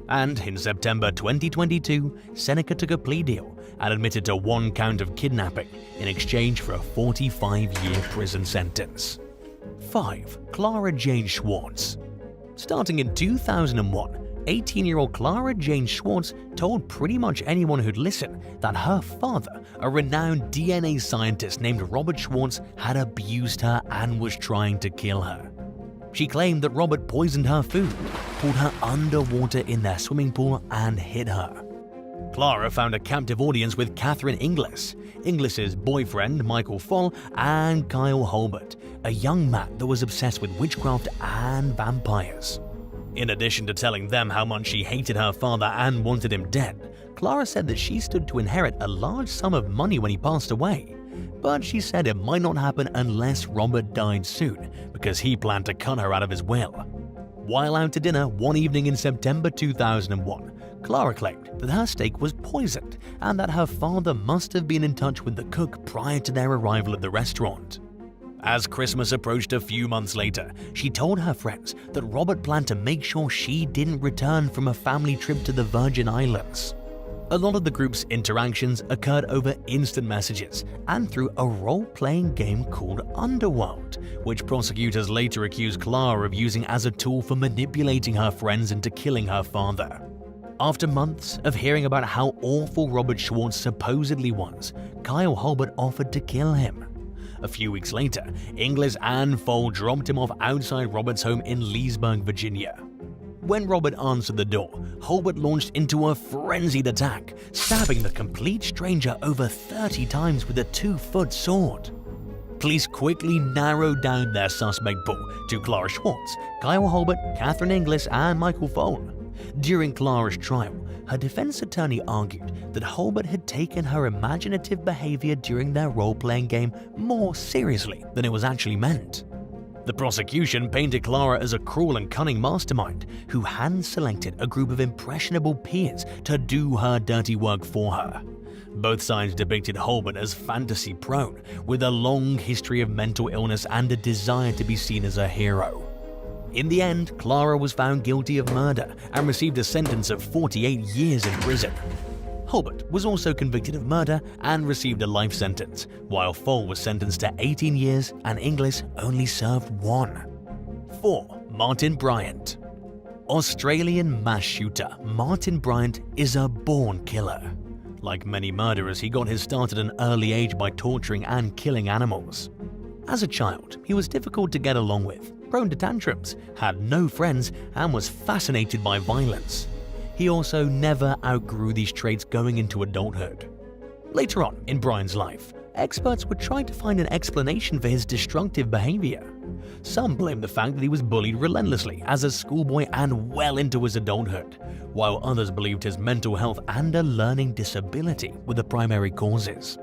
And in September 2022, Seneca took a plea deal and admitted to one count of kidnapping in exchange for a 45-year prison sentence. 5. Clara Jane Schwartz. Starting in 2001, 18-year-old Clara Jane Schwartz told pretty much anyone who'd listen that her father, a renowned DNA scientist named Robert Schwartz, had abused her and was trying to kill her. She claimed that Robert poisoned her food, pulled her underwater in their swimming pool, and hid her. Clara found a captive audience with Catherine Inglis, Inglis's boyfriend Michael Fall, and Kyle Holbert, a young man that was obsessed with witchcraft and vampires. In addition to telling them how much she hated her father and wanted him dead, Clara said that she stood to inherit a large sum of money when he passed away, but she said it might not happen unless Robert died soon, because he planned to cut her out of his will. While out to dinner one evening in September 2001, Clara claimed that her steak was poisoned and that her father must have been in touch with the cook prior to their arrival at the restaurant. As Christmas approached a few months later, she told her friends that Robert planned to make sure she didn't return from a family trip to the Virgin Islands. A lot of the group's interactions occurred over instant messages and through a role-playing game called Underworld, which prosecutors later accused Clara of using as a tool for manipulating her friends into killing her father. After months of hearing about how awful Robert Schwartz supposedly was, Kyle Holbert offered to kill him. A few weeks later, Inglis and Fall dropped him off outside Robert's home in Leesburg, Virginia. When Robert answered the door, Holbert launched into a frenzied attack, stabbing the complete stranger over 30 times with a 2-foot sword. Police quickly narrowed down their suspect pool to Clara Schwartz, Kyle Holbert, Catherine Inglis, and Michael Fall. During Clara's trial, her defense attorney argued that Holbert had taken her imaginative behavior during their role-playing game more seriously than it was actually meant. The prosecution painted Clara as a cruel and cunning mastermind who hand-selected a group of impressionable peers to do her dirty work for her. Both sides depicted Holman as fantasy-prone, with a long history of mental illness and a desire to be seen as a hero. In the end, Clara was found guilty of murder and received a sentence of 48 years in prison. Hulbert was also convicted of murder and received a life sentence, while Fall was sentenced to 18 years and Inglis only served 1. 4. Martin Bryant. Australian mass shooter Martin Bryant is a born killer. Like many murderers, he got his start at an early age by torturing and killing animals. As a child, he was difficult to get along with, prone to tantrums, had no friends, and was fascinated by violence. He also never outgrew these traits going into adulthood. Later on in Bryant's life, experts were trying to find an explanation for his destructive behavior. Some blamed the fact that he was bullied relentlessly as a schoolboy and well into his adulthood, while others believed his mental health and a learning disability were the primary causes.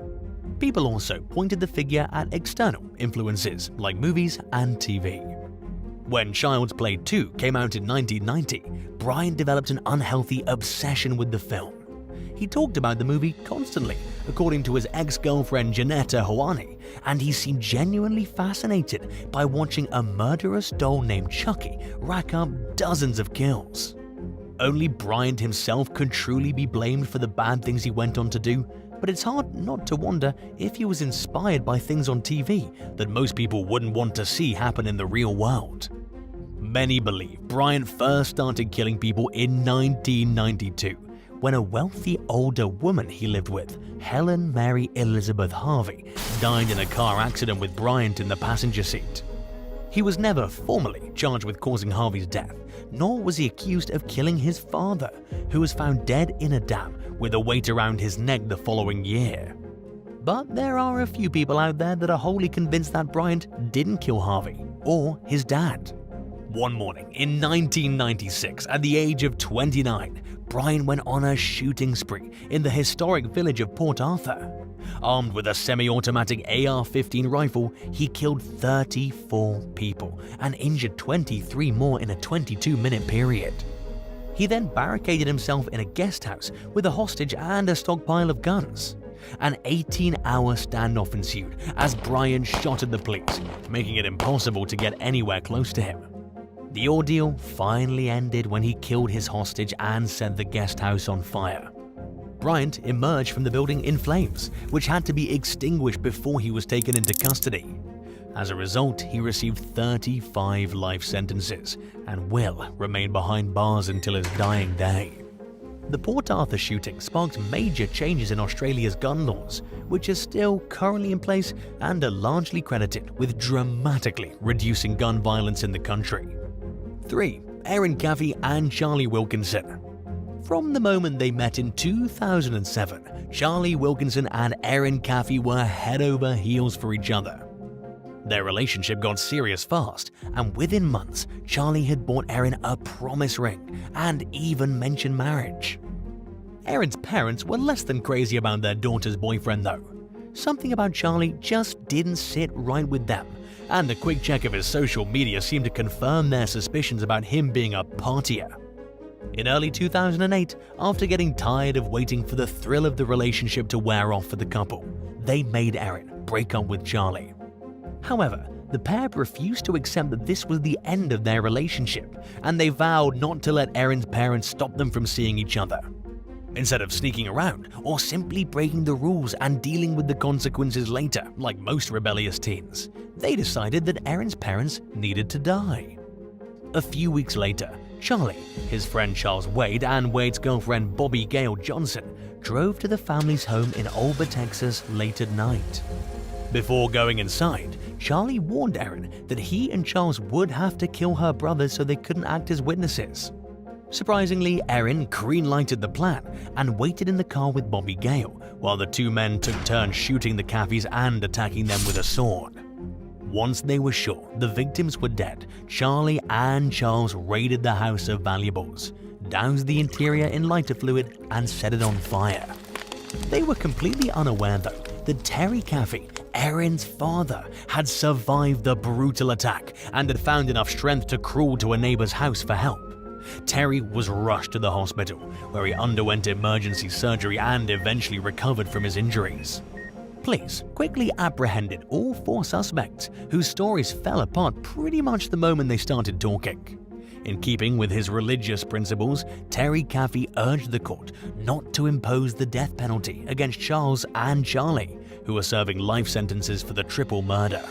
People also pointed the figure at external influences like movies and TV. When Child's Play 2 came out in 1990, Bryant developed an unhealthy obsession with the film. He talked about the movie constantly, according to his ex-girlfriend Janetta Hoani, and he seemed genuinely fascinated by watching a murderous doll named Chucky rack up dozens of kills. Only Bryant himself could truly be blamed for the bad things he went on to do, but it's hard not to wonder if he was inspired by things on TV that most people wouldn't want to see happen in the real world. Many believe Bryant first started killing people in 1992, when a wealthy older woman he lived with, Helen Mary Elizabeth Harvey, died in a car accident with Bryant in the passenger seat. He was never formally charged with causing Harvey's death, nor was he accused of killing his father, who was found dead in a dam with a weight around his neck the following year. But there are a few people out there that are wholly convinced that Bryant didn't kill Harvey or his dad. One morning in 1996, at the age of 29, Bryant went on a shooting spree in the historic village of Port Arthur. Armed with a semi-automatic AR-15 rifle, he killed 34 people and injured 23 more in a 22-minute period. He then barricaded himself in a guest house with a hostage and a stockpile of guns. An 18-hour standoff ensued as Bryant shot at the police, making it impossible to get anywhere close to him. The ordeal finally ended when he killed his hostage and set the guest house on fire. Bryant emerged from the building in flames, which had to be extinguished before he was taken into custody. As a result, he received 35 life sentences and will remain behind bars until his dying day. The Port Arthur shooting sparked major changes in Australia's gun laws, which are still currently in place and are largely credited with dramatically reducing gun violence in the country. 3. Erin Caffey and Charlie Wilkinson. From the moment they met in 2007, Charlie Wilkinson and Erin Caffey were head over heels for each other. Their relationship got serious fast, and within months, Charlie had bought Erin a promise ring and even mentioned marriage. Erin's parents were less than crazy about their daughter's boyfriend though. Something about Charlie just didn't sit right with them, and a quick check of his social media seemed to confirm their suspicions about him being a partier. In early 2008, after getting tired of waiting for the thrill of the relationship to wear off for the couple, they made Erin break up with Charlie. However, the pair refused to accept that this was the end of their relationship, and they vowed not to let Erin's parents stop them from seeing each other. Instead of sneaking around or simply breaking the rules and dealing with the consequences later, like most rebellious teens, they decided that Erin's parents needed to die. A few weeks later, Charlie, his friend Charles Wade, and Wade's girlfriend Bobby Gale Johnson drove to the family's home in Alba, Texas late at night. Before going inside, Charlie warned Erin that he and Charles would have to kill her brothers so they couldn't act as witnesses. Surprisingly, Erin green-lighted the plan and waited in the car with Bobby Gale, while the two men took turns shooting the Caffeys and attacking them with a sword. Once they were sure the victims were dead, Charlie and Charles raided the house of valuables, doused the interior in lighter fluid, and set it on fire. They were completely unaware, though, that Terry Caffey, Erin's father had survived the brutal attack and had found enough strength to crawl to a neighbor's house for help. Terry was rushed to the hospital, where he underwent emergency surgery and eventually recovered from his injuries. Police quickly apprehended all 4 suspects, whose stories fell apart pretty much the moment they started talking. In keeping with his religious principles, Terry Caffey urged the court not to impose the death penalty against Charles and Charlie, who were serving life sentences for the triple murder.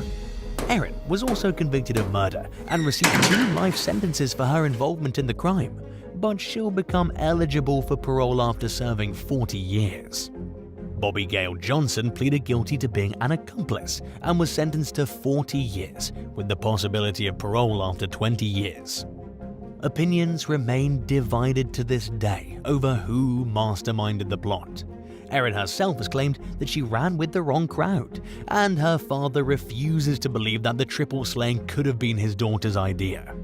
Erin was also convicted of murder and received 2 life sentences for her involvement in the crime, but she'll become eligible for parole after serving 40 years. Bobby Gale Johnson pleaded guilty to being an accomplice and was sentenced to 40 years, with the possibility of parole after 20 years. Opinions remain divided to this day over who masterminded the plot. Erin herself has claimed that she ran with the wrong crowd, and her father refuses to believe that the triple slaying could have been his daughter's idea.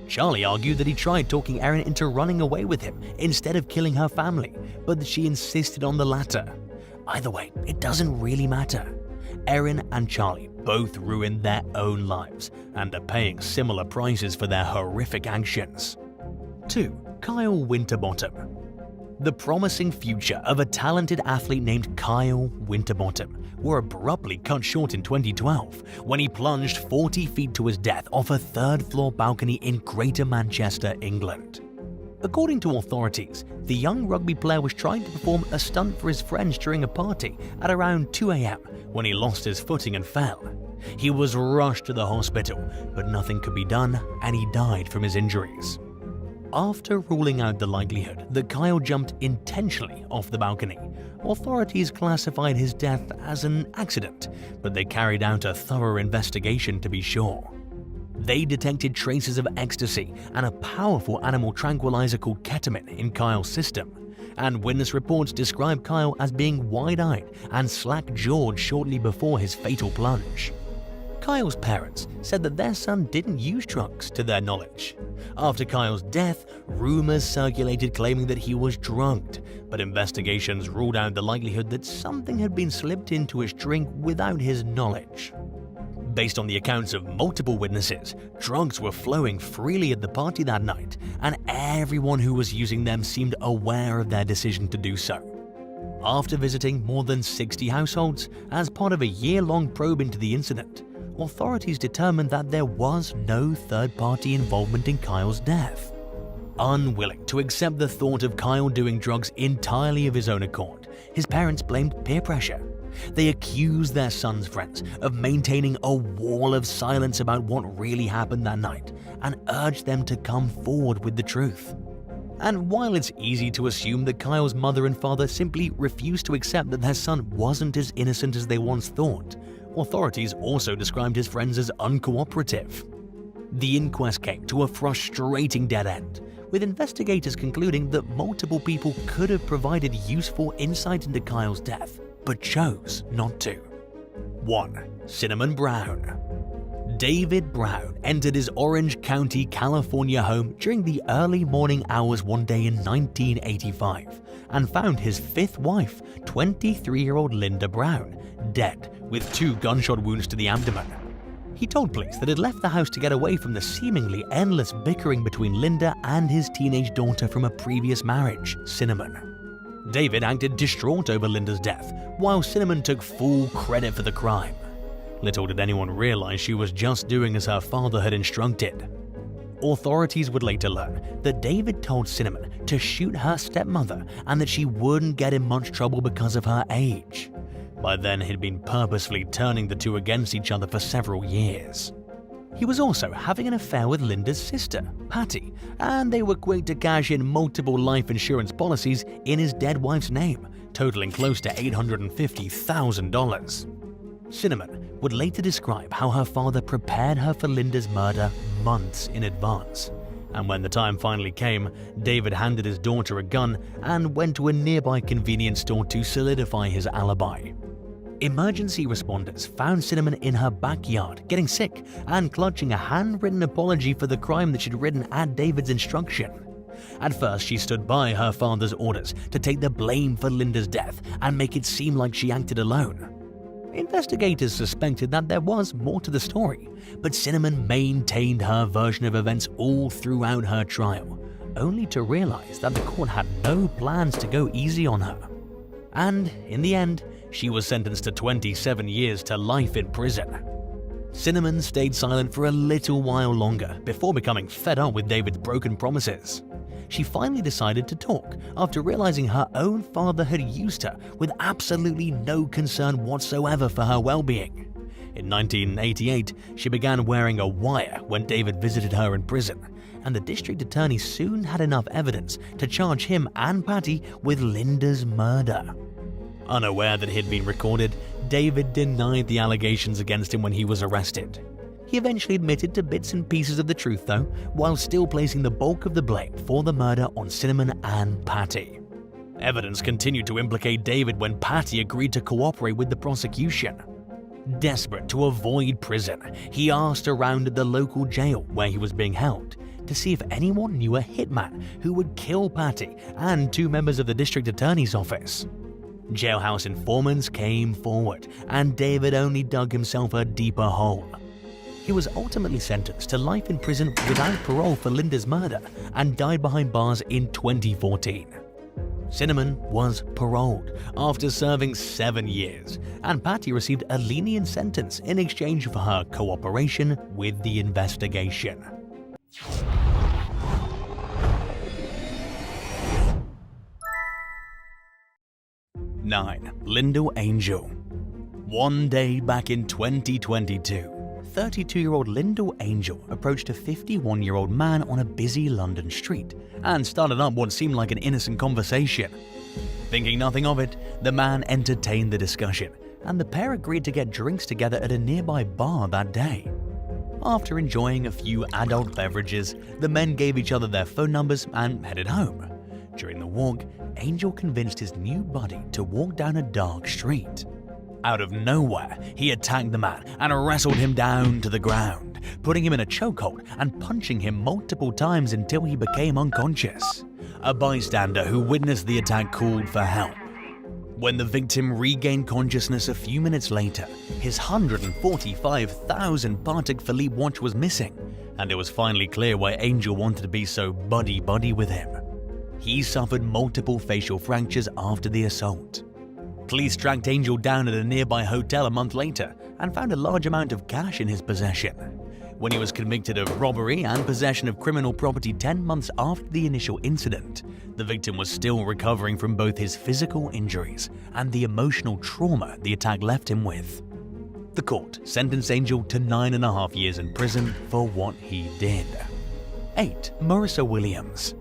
Charlie argued that he tried talking Erin into running away with him instead of killing her family, but that she insisted on the latter. Either way, it doesn't really matter. Erin and Charlie both ruined their own lives and are paying similar prices for their horrific actions. 2. Kyle Winterbottom. The promising future of a talented athlete named Kyle Winterbottom were abruptly cut short in 2012 when he plunged 40 feet to his death off a 3rd-floor balcony in Greater Manchester, England. According to authorities, the young rugby player was trying to perform a stunt for his friends during a party at around 2 a.m. when he lost his footing and fell. He was rushed to the hospital, but nothing could be done and he died from his injuries. After ruling out the likelihood that Kyle jumped intentionally off the balcony, authorities classified his death as an accident, but they carried out a thorough investigation to be sure. They detected traces of ecstasy and a powerful animal tranquilizer called ketamine in Kyle's system, and witness reports describe Kyle as being wide-eyed and slack-jawed shortly before his fatal plunge. Kyle's parents said that their son didn't use drugs to their knowledge. After Kyle's death, rumors circulated claiming that he was drugged, but investigations ruled out the likelihood that something had been slipped into his drink without his knowledge. Based on the accounts of multiple witnesses, drugs were flowing freely at the party that night, and everyone who was using them seemed aware of their decision to do so. After visiting more than 60 households as part of a year-long probe into the incident, authorities determined that there was no third-party involvement in Kyle's death. Unwilling to accept the thought of Kyle doing drugs entirely of his own accord, his parents blamed peer pressure. They accused their son's friends of maintaining a wall of silence about what really happened that night and urged them to come forward with the truth. And while it's easy to assume that Kyle's mother and father simply refused to accept that their son wasn't as innocent as they once thought, authorities also described his friends as uncooperative. The inquest came to a frustrating dead end, with investigators concluding that multiple people could have provided useful insight into Kyle's death, but chose not to. 1. Cinnamon Brown. David Brown entered his Orange County, California home during the early morning hours one day in 1985 and found his 5th wife, 23-year-old Linda Brown, dead with 2 gunshot wounds to the abdomen. He told police that he'd left the house to get away from the seemingly endless bickering between Linda and his teenage daughter from a previous marriage, Cinnamon. David acted distraught over Linda's death, while Cinnamon took full credit for the crime. Little did anyone realize she was just doing as her father had instructed. Authorities would later learn that David told Cinnamon to shoot her stepmother and that she wouldn't get in much trouble because of her age. By then, he'd been purposefully turning the two against each other for several years. He was also having an affair with Linda's sister, Patty, and they were quick to cash in multiple life insurance policies in his dead wife's name, totaling close to $850,000. Cinnamon would later describe how her father prepared her for Linda's murder months in advance. And when the time finally came, David handed his daughter a gun and went to a nearby convenience store to solidify his alibi. Emergency responders found Cinnamon in her backyard, getting sick and clutching a handwritten apology for the crime that she'd written at David's instruction. At first, she stood by her father's orders to take the blame for Linda's death and make it seem like she acted alone. Investigators suspected that there was more to the story, but Cinnamon maintained her version of events all throughout her trial, only to realize that the court had no plans to go easy on her. And in the end, she was sentenced to 27 years to life in prison. Cinnamon stayed silent for a little while longer before becoming fed up with David's broken promises. She finally decided to talk after realizing her own father had used her with absolutely no concern whatsoever for her well-being. In 1988, she began wearing a wire when David visited her in prison, and the district attorney soon had enough evidence to charge him and Patty with Linda's murder. Unaware that he'd been recorded, David denied the allegations against him when he was arrested. He eventually admitted to bits and pieces of the truth though, while still placing the bulk of the blame for the murder on Cinnamon and Patty. Evidence continued to implicate David when Patty agreed to cooperate with the prosecution. Desperate to avoid prison, he asked around at the local jail where he was being held to see if anyone knew a hitman who would kill Patty and 2 members of the district attorney's office. Jailhouse informants came forward, and David only dug himself a deeper hole. He was ultimately sentenced to life in prison without parole for Linda's murder and died behind bars in 2014. Cinnamon was paroled after serving 7 years, and Patty received a lenient sentence in exchange for her cooperation with the investigation. 9. Lindell Angel. One day back in 2022, 32-year-old Lindell Angel approached a 51-year-old man on a busy London street and started up what seemed like an innocent conversation. Thinking nothing of it, the man entertained the discussion, and the pair agreed to get drinks together at a nearby bar that day. After enjoying a few adult beverages, the men gave each other their phone numbers and headed home. During the walk, Angel convinced his new buddy to walk down a dark street. Out of nowhere, he attacked the man and wrestled him down to the ground, putting him in a chokehold and punching him multiple times until he became unconscious. A bystander who witnessed the attack called for help. When the victim regained consciousness a few minutes later, his $145,000 Patek Philippe watch was missing, and it was finally clear why Angel wanted to be so buddy-buddy with him. He suffered multiple facial fractures after the assault. Police tracked Angel down at a nearby hotel a month later and found a large amount of cash in his possession. When he was convicted of robbery and possession of criminal property 10 months after the initial incident, the victim was still recovering from both his physical injuries and the emotional trauma the attack left him with. The court sentenced Angel to 9.5 years in prison for what he did. 8. Marissa Williams.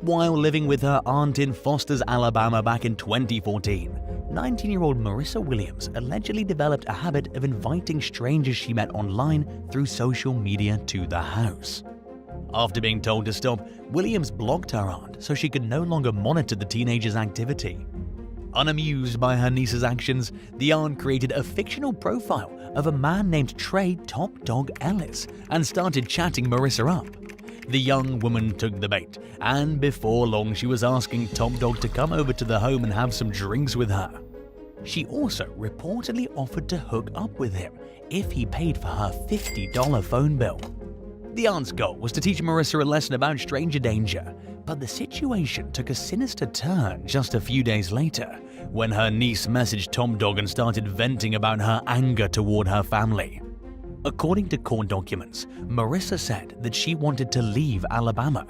While living with her aunt in Foster's, Alabama back in 2014, 19-year-old Marissa Williams allegedly developed a habit of inviting strangers she met online through social media to the house. After being told to stop, Williams blocked her aunt so she could no longer monitor the teenager's activity. Unamused by her niece's actions, the aunt created a fictional profile of a man named Trey Top Dog Ellis and started chatting Marissa up. The young woman took the bait, and before long she was asking Top Dog to come over to the home and have some drinks with her. She also reportedly offered to hook up with him if he paid for her $50 phone bill. The aunt's goal was to teach Marissa a lesson about stranger danger, but the situation took a sinister turn just a few days later when her niece messaged Top Dog and started venting about her anger toward her family. According to court documents, Marissa said that she wanted to leave Alabama.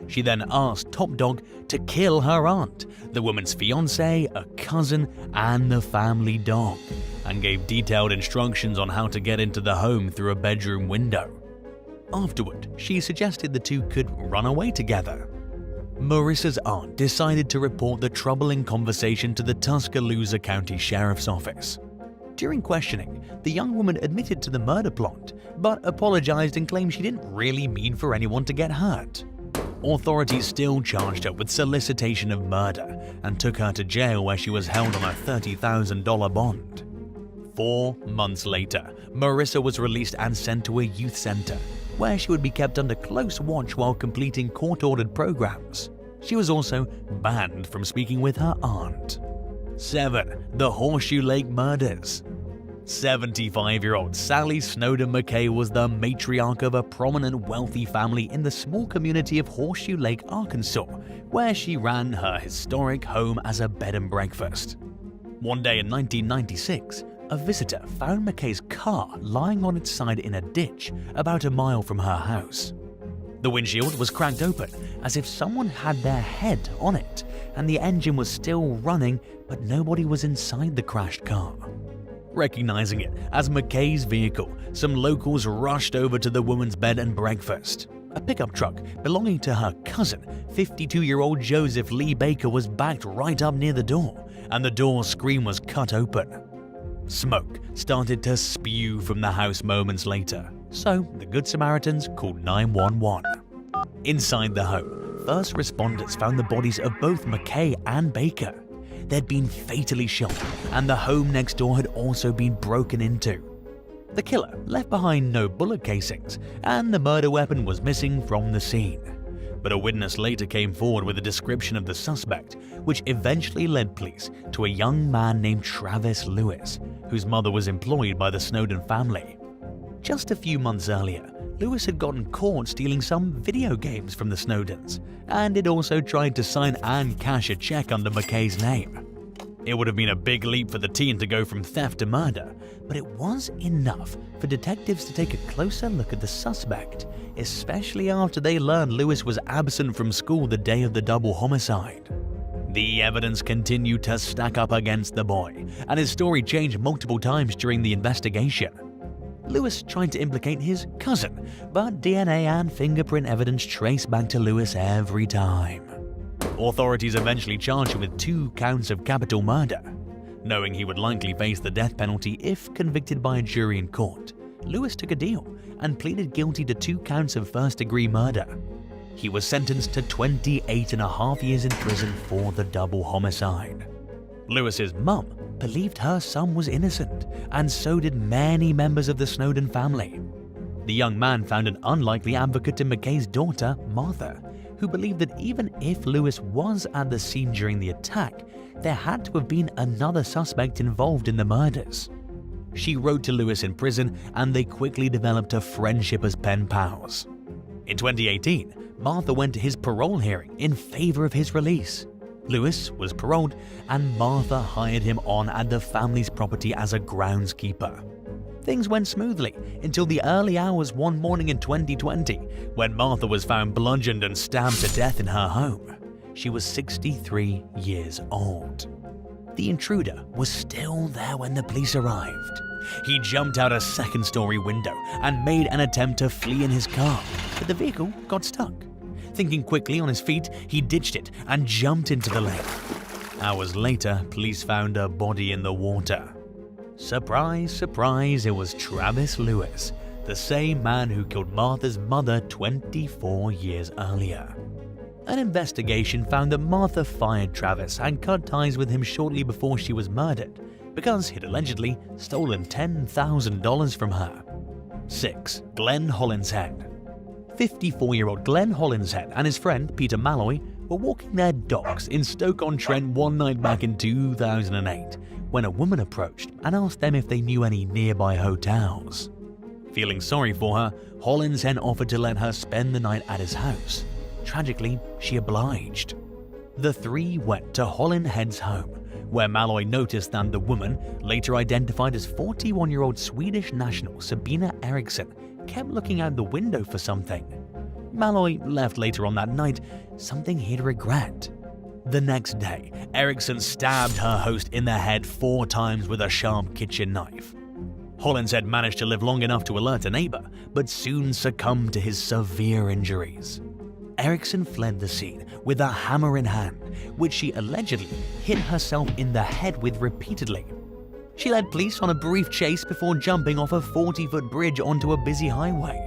She then asked Top Dog to kill her aunt, the woman's fiancé, a cousin, and the family dog, and gave detailed instructions on how to get into the home through a bedroom window. Afterward, she suggested the two could run away together. Marissa's aunt decided to report the troubling conversation to the Tuscaloosa County Sheriff's Office. During questioning, the young woman admitted to the murder plot, but apologized and claimed she didn't really mean for anyone to get hurt. Authorities still charged her with solicitation of murder and took her to jail where she was held on a $30,000 bond. 4 months later, Marissa was released and sent to a youth center, where she would be kept under close watch while completing court-ordered programs. She was also banned from speaking with her aunt. 7. The Horseshoe Lake Murders. 75-year-old Sally Snowden McKay was the matriarch of a prominent wealthy family in the small community of Horseshoe Lake, Arkansas, where she ran her historic home as a bed and breakfast. One day in 1996, a visitor found McKay's car lying on its side in a ditch about a mile from her house. The windshield was cracked open as if someone had their head on it, and the engine was still running, but nobody was inside the crashed car. Recognizing it as McKay's vehicle, some locals rushed over to the woman's bed and breakfast. A pickup truck belonging to her cousin, 52-year-old Joseph Lee Baker, was backed right up near the door, and the door screen was cut open. Smoke started to spew from the house moments later, so the Good Samaritans called 911. Inside the home, first responders found the bodies of both McKay and Baker. They'd been fatally shot, and the home next door had also been broken into. The killer left behind no bullet casings, and the murder weapon was missing from the scene. But a witness later came forward with a description of the suspect, which eventually led police to a young man named Travis Lewis, whose mother was employed by the Snowden family. Just a few months earlier, Lewis had gotten caught stealing some video games from the Snowdens, and had also tried to sign and cash a check under McKay's name. It would have been a big leap for the teen to go from theft to murder, but it was enough for detectives to take a closer look at the suspect, especially after they learned Lewis was absent from school the day of the double homicide. The evidence continued to stack up against the boy, and his story changed multiple times during the investigation. Lewis tried to implicate his cousin, but DNA and fingerprint evidence traced back to Lewis every time. Authorities eventually charged him with 2 counts of capital murder. Knowing he would likely face the death penalty if convicted by a jury in court, Lewis took a deal and pleaded guilty to 2 counts of first-degree murder. He was sentenced to 28.5 years in prison for the double homicide. Lewis's mum believed her son was innocent, and so did many members of the Snowden family. The young man found an unlikely advocate in McKay's daughter, Martha, who believed that even if Lewis was at the scene during the attack, there had to have been another suspect involved in the murders. She wrote to Lewis in prison, and they quickly developed a friendship as pen pals. In 2018, Martha went to his parole hearing in favor of his release. Lewis was paroled, and Martha hired him on at the family's property as a groundskeeper. Things went smoothly until the early hours one morning in 2020, when Martha was found bludgeoned and stabbed to death in her home. She was 63 years old. The intruder was still there when the police arrived. He jumped out a second-story window and made an attempt to flee in his car, but the vehicle got stuck. Thinking quickly on his feet, he ditched it and jumped into the lake. Hours later, police found a body in the water. Surprise, surprise, it was Travis Lewis, the same man who killed Martha's mother 24 years earlier. An investigation found that Martha fired Travis and cut ties with him shortly before she was murdered because he'd allegedly stolen $10,000 from her. 6. Glenn Hollinshead. 54-year-old Glenn Hollinshead and his friend Peter Malloy were walking their dogs in Stoke-on-Trent one night back in 2008 when a woman approached and asked them if they knew any nearby hotels. Feeling sorry for her, Hollinshead offered to let her spend the night at his house. Tragically, she obliged. The three went to Hollinshead's home, where Malloy noticed that the woman, later identified as 41-year-old Swedish national Sabina Eriksson, kept looking out the window for something. Malloy left later on that night, something he'd regret. The next day, Eriksson stabbed her host in the head 4 times with a sharp kitchen knife. Hollinshead managed to live long enough to alert a neighbor, but soon succumbed to his severe injuries. Eriksson fled the scene with a hammer in hand, which she allegedly hit herself in the head with repeatedly. She led police on a brief chase before jumping off a 40-foot bridge onto a busy highway.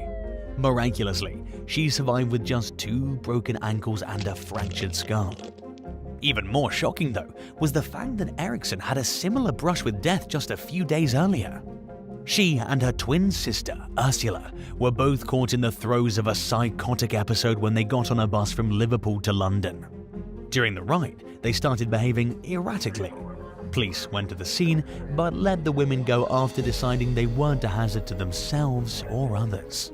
Miraculously, she survived with just 2 broken ankles and a fractured skull. Even more shocking, though, was the fact that Eriksson had a similar brush with death just a few days earlier. She and her twin sister, Ursula, were both caught in the throes of a psychotic episode when they got on a bus from Liverpool to London. During the ride, they started behaving erratically. Police went to the scene, but let the women go after deciding they weren't a hazard to themselves or others.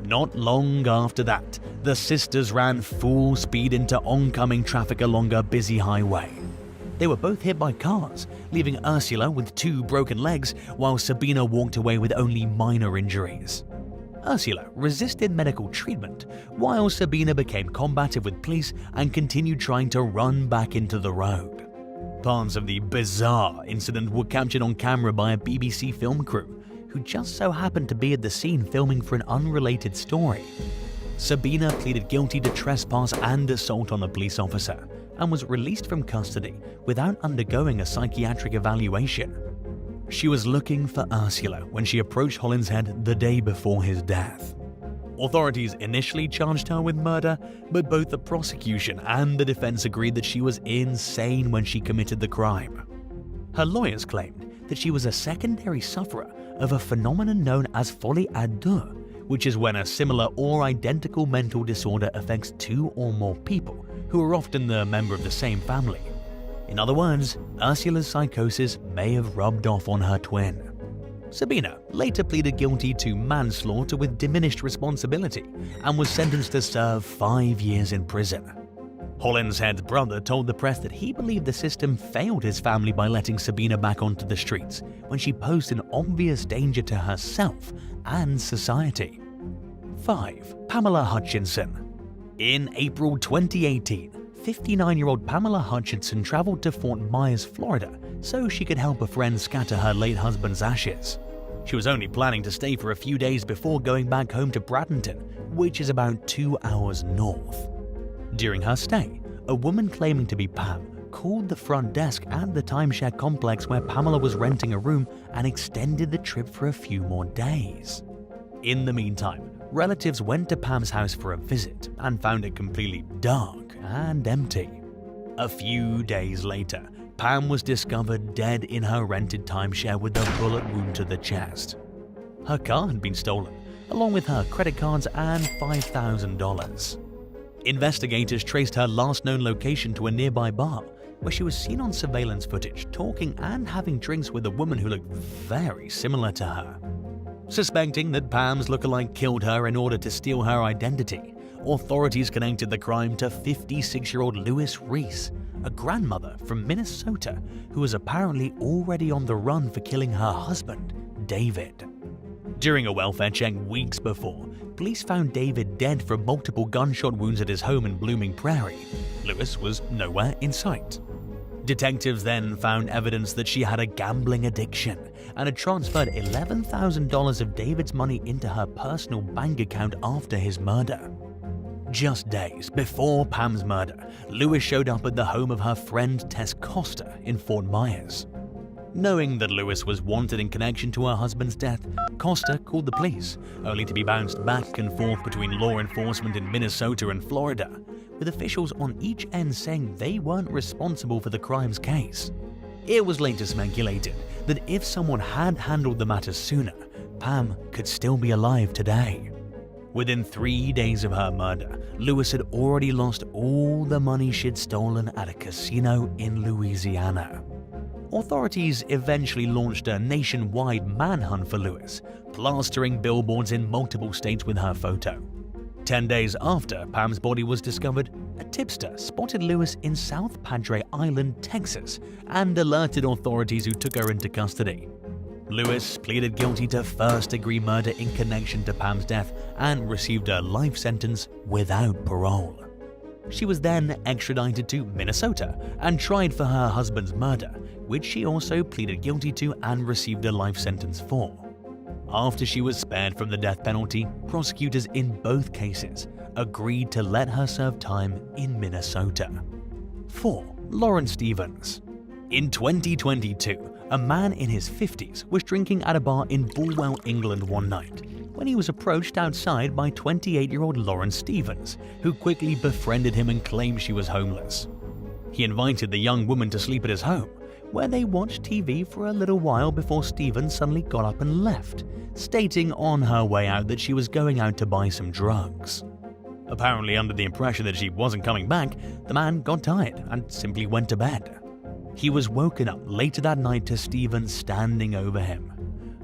Not long after that, the sisters ran full speed into oncoming traffic along a busy highway. They were both hit by cars, leaving Ursula with 2 broken legs, while Sabina walked away with only minor injuries. Ursula resisted medical treatment, while Sabina became combative with police and continued trying to run back into the road. Parts of the bizarre incident were captured on camera by a BBC film crew, who just so happened to be at the scene filming for an unrelated story. Sabina pleaded guilty to trespass and assault on a police officer, and was released from custody without undergoing a psychiatric evaluation. She was looking for Ursula when she approached Hollinshead the day before his death. Authorities initially charged her with murder, but both the prosecution and the defense agreed that she was insane when she committed the crime. Her lawyers claimed that she was a secondary sufferer of a phenomenon known as folie à deux, which is when a similar or identical mental disorder affects 2 or more people, who are often the member of the same family. In other words, Ursula's psychosis may have rubbed off on her twin. Sabina later pleaded guilty to manslaughter with diminished responsibility and was sentenced to serve 5 years in prison. Hollinshead's brother told the press that he believed the system failed his family by letting Sabina back onto the streets when she posed an obvious danger to herself and society. 5. Pamela Hutchinson. In April 2018, 59-year-old Pamela Hutchinson traveled to Fort Myers, Florida, so she could help a friend scatter her late husband's ashes. She was only planning to stay for a few days before going back home to Bradenton, which is about 2 hours north. During her stay, a woman claiming to be Pam called the front desk at the timeshare complex where Pamela was renting a room and extended the trip for a few more days. In the meantime, relatives went to Pam's house for a visit and found it completely dark and empty. A few days later, Pam was discovered dead in her rented timeshare with a bullet wound to the chest. Her car had been stolen, along with her credit cards and $5,000. Investigators traced her last known location to a nearby bar, where she was seen on surveillance footage talking and having drinks with a woman who looked very similar to her. Suspecting that Pam's lookalike killed her in order to steal her identity, authorities connected the crime to 56-year-old Louis Reese, a grandmother from Minnesota who was apparently already on the run for killing her husband, David. During a welfare check weeks before, police found David dead from multiple gunshot wounds at his home in Blooming Prairie. Louis was nowhere in sight. Detectives then found evidence that she had a gambling addiction and had transferred $11,000 of David's money into her personal bank account after his murder. Just days before Pam's murder, Louis showed up at the home of her friend Tess Costa in Fort Myers. Knowing that Louis was wanted in connection to her husband's death, Costa called the police, only to be bounced back and forth between law enforcement in Minnesota and Florida, with officials on each end saying they weren't responsible for the crime's case. It was later speculated that if someone had handled the matter sooner, Pam could still be alive today. Within 3 days of her murder, Louis had already lost all the money she'd stolen at a casino in Louisiana. Authorities eventually launched a nationwide manhunt for Louis, plastering billboards in multiple states with her photo. 10 days after Pam's body was discovered, a tipster spotted Louis in South Padre Island, Texas, and alerted authorities who took her into custody. Louis pleaded guilty to first-degree murder in connection to Pam's death and received a life sentence without parole. She was then extradited to Minnesota and tried for her husband's murder, which she also pleaded guilty to and received a life sentence for. After she was spared from the death penalty, prosecutors in both cases agreed to let her serve time in Minnesota. 4. Lauren Stevens. In 2022, a man in his 50s was drinking at a bar in Bulwell, England one night when he was approached outside by 28-year-old Lauren Stevens, who quickly befriended him and claimed she was homeless. He invited the young woman to sleep at his home, where they watched TV for a little while before Stevens suddenly got up and left, stating on her way out that she was going out to buy some drugs. Apparently under the impression that she wasn't coming back, the man got tired and simply went to bed. He was woken up later that night to Stephen standing over him.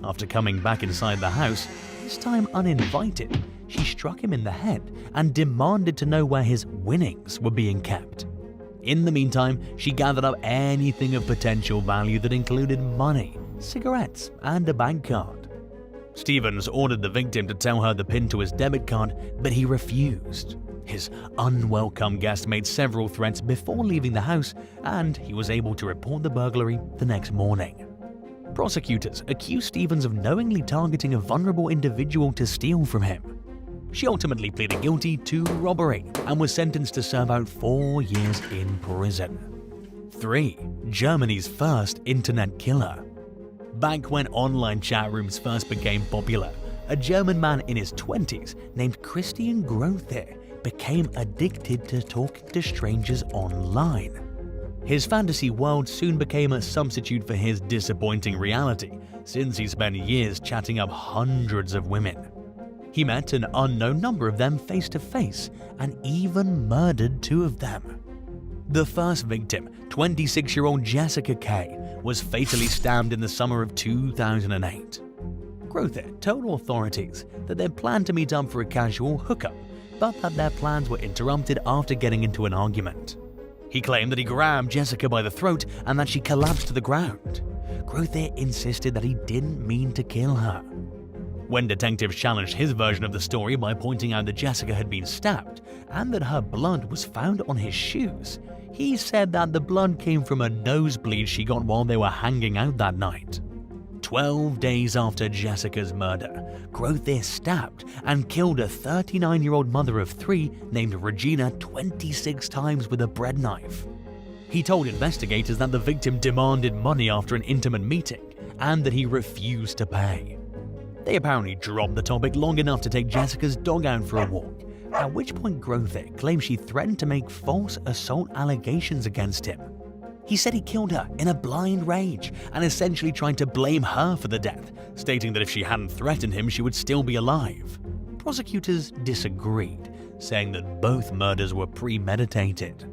After coming back inside the house, this time uninvited, she struck him in the head and demanded to know where his winnings were being kept. In the meantime, she gathered up anything of potential value that included money, cigarettes, and a bank card. Stevens ordered the victim to tell her the PIN to his debit card, but he refused. His unwelcome guest made several threats before leaving the house, and he was able to report the burglary the next morning. Prosecutors accused Stevens of knowingly targeting a vulnerable individual to steal from him. She ultimately pleaded guilty to robbery and was sentenced to serve out 4 years in prison. 3. Germany's first internet killer. Back when online chat rooms first became popular, a German man in his 20s named Christian Grothe became addicted to talking to strangers online. His fantasy world soon became a substitute for his disappointing reality, since he spent years chatting up hundreds of women. He met an unknown number of them face to face and even murdered 2 of them. The first victim, 26-year-old Jessica Kay, was fatally stabbed in the summer of 2008. Grothe told authorities that they planned to meet up for a casual hookup, but that their plans were interrupted after getting into an argument. He claimed that he grabbed Jessica by the throat and that she collapsed to the ground. Grothe insisted that he didn't mean to kill her. When detectives challenged his version of the story by pointing out that Jessica had been stabbed and that her blood was found on his shoes, he said that the blood came from a nosebleed she got while they were hanging out that night. 12 days after Jessica's murder, Grothe stabbed and killed a 39-year-old mother of 3 named Regina 26 times with a bread knife. He told investigators that the victim demanded money after an intimate meeting and that he refused to pay. They apparently dropped the topic long enough to take Jessica's dog out for a walk, at which point Grothe claimed she threatened to make false assault allegations against him. He said he killed her in a blind rage and essentially tried to blame her for the death, stating that if she hadn't threatened him, she would still be alive. Prosecutors disagreed, saying that both murders were premeditated.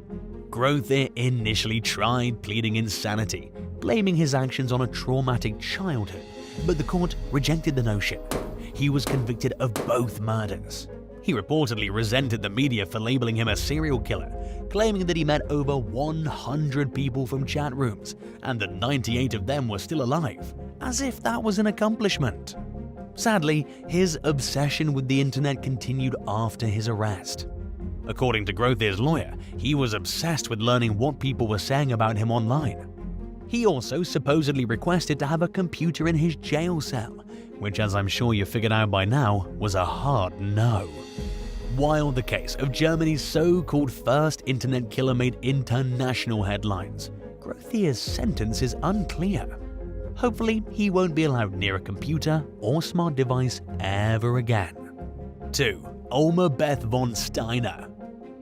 Grothe initially tried pleading insanity, blaming his actions on a traumatic childhood, but the court rejected the notion. He was convicted of both murders. He reportedly resented the media for labeling him a serial killer, claiming that he met over 100 people from chat rooms and that 98 of them were still alive, as if that was an accomplishment. Sadly, his obsession with the internet continued after his arrest. According to Grothe's lawyer, he was obsessed with learning what people were saying about him online. He also supposedly requested to have a computer in his jail cell, which, as I'm sure you figured out by now, was a hard no. While the case of Germany's so-called first internet killer made international headlines, Grothe's sentence is unclear. Hopefully, he won't be allowed near a computer or smart device ever again. 2. Alma Beth von Steiner.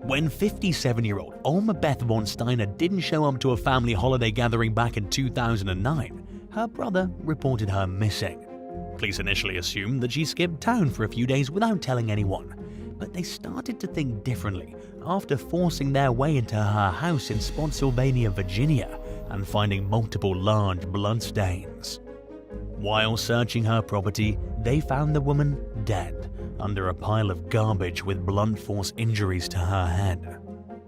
When 57-year-old Alma Beth von Steiner didn't show up to a family holiday gathering back in 2009, her brother reported her missing. Police initially assumed that she skipped town for a few days without telling anyone, but they started to think differently after forcing their way into her house in Spotsylvania, Virginia, and finding multiple large bloodstains. While searching her property, they found the woman dead under a pile of garbage with blunt force injuries to her head.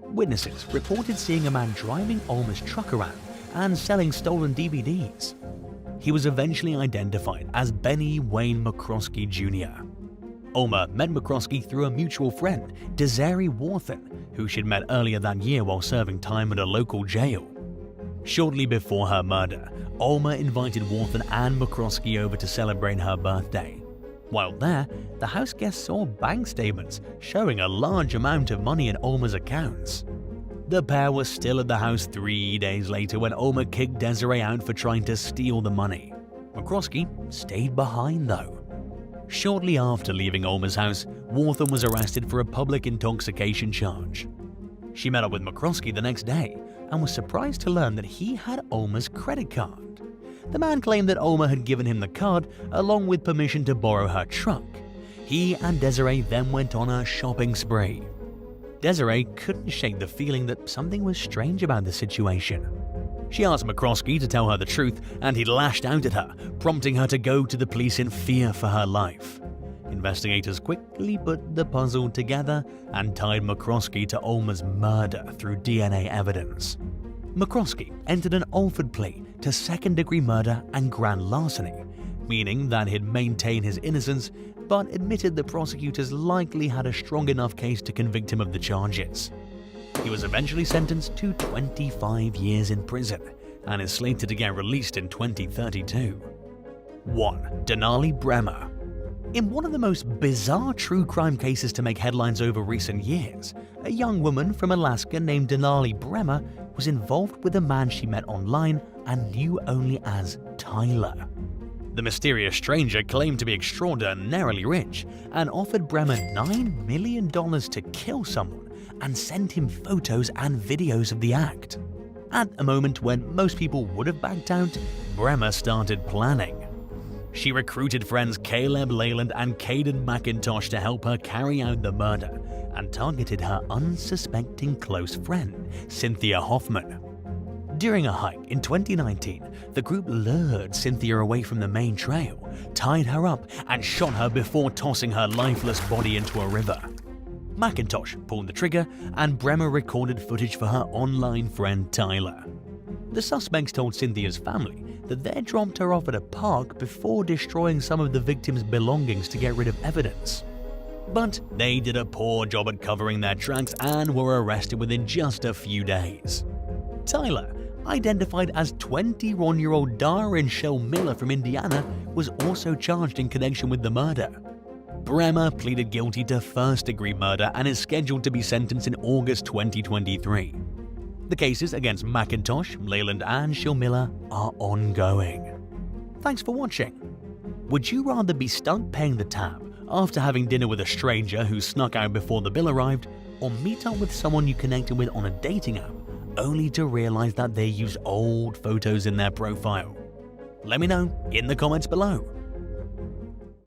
Witnesses reported seeing a man driving Alma's truck around and selling stolen DVDs. He was eventually identified as Benny Wayne McCroskey Jr. Alma met McCroskey through a mutual friend, Desiree Warthen, who she'd met earlier that year while serving time at a local jail. Shortly before her murder, Alma invited Warthen and McCroskey over to celebrate her birthday. While there, the house guests saw bank statements showing a large amount of money in Alma's accounts. The pair were still at the house 3 days later when Alma kicked Desiree out for trying to steal the money. McCroskey stayed behind though. Shortly after leaving Alma's house, Warthen was arrested for a public intoxication charge. She met up with McCroskey the next day and was surprised to learn that he had Alma's credit card. The man claimed that Alma had given him the card along with permission to borrow her truck. He and Desiree then went on a shopping spree. Desiree couldn't shake the feeling that something was strange about the situation. She asked McCroskey to tell her the truth, and he lashed out at her, prompting her to go to the police in fear for her life. Investigators quickly put the puzzle together and tied McCroskey to Ulmer's murder through DNA evidence. McCroskey entered an Alford plea to second-degree murder and grand larceny, meaning that he'd maintained his innocence but admitted the prosecutors likely had a strong enough case to convict him of the charges. He was eventually sentenced to 25 years in prison and is slated to get released in 2032. 1. Denali Bremer. In one of the most bizarre true crime cases to make headlines over recent years, a young woman from Alaska named Denali Bremer was involved with a man she met online and knew only as Tyler. The mysterious stranger claimed to be extraordinarily rich and offered Bremer $9 million to kill someone and send him photos and videos of the act. At a moment when most people would have backed out, Bremer started planning. She recruited friends Caleb Leyland and Caden McIntosh to help her carry out the murder and targeted her unsuspecting close friend, Cynthia Hoffman. During a hike in 2019, the group lured Cynthia away from the main trail, tied her up, and shot her before tossing her lifeless body into a river. McIntosh pulled the trigger, and Bremer recorded footage for her online friend Tyler. The suspects told Cynthia's family that they dropped her off at a park before destroying some of the victim's belongings to get rid of evidence. But they did a poor job at covering their tracks and were arrested within just a few days. Tyler, identified as 21-year-old Darren Shell Miller from Indiana, was also charged in connection with the murder. Bremer pleaded guilty to first-degree murder and is scheduled to be sentenced in August 2023. The cases against McIntosh, Leyland, and Shell-Miller are ongoing. Thanks for watching. Would you rather be stuck paying the tab after having dinner with a stranger who snuck out before the bill arrived, or meet up with someone you connected with on a dating app only to realize that they used old photos in their profile? Let me know in the comments below.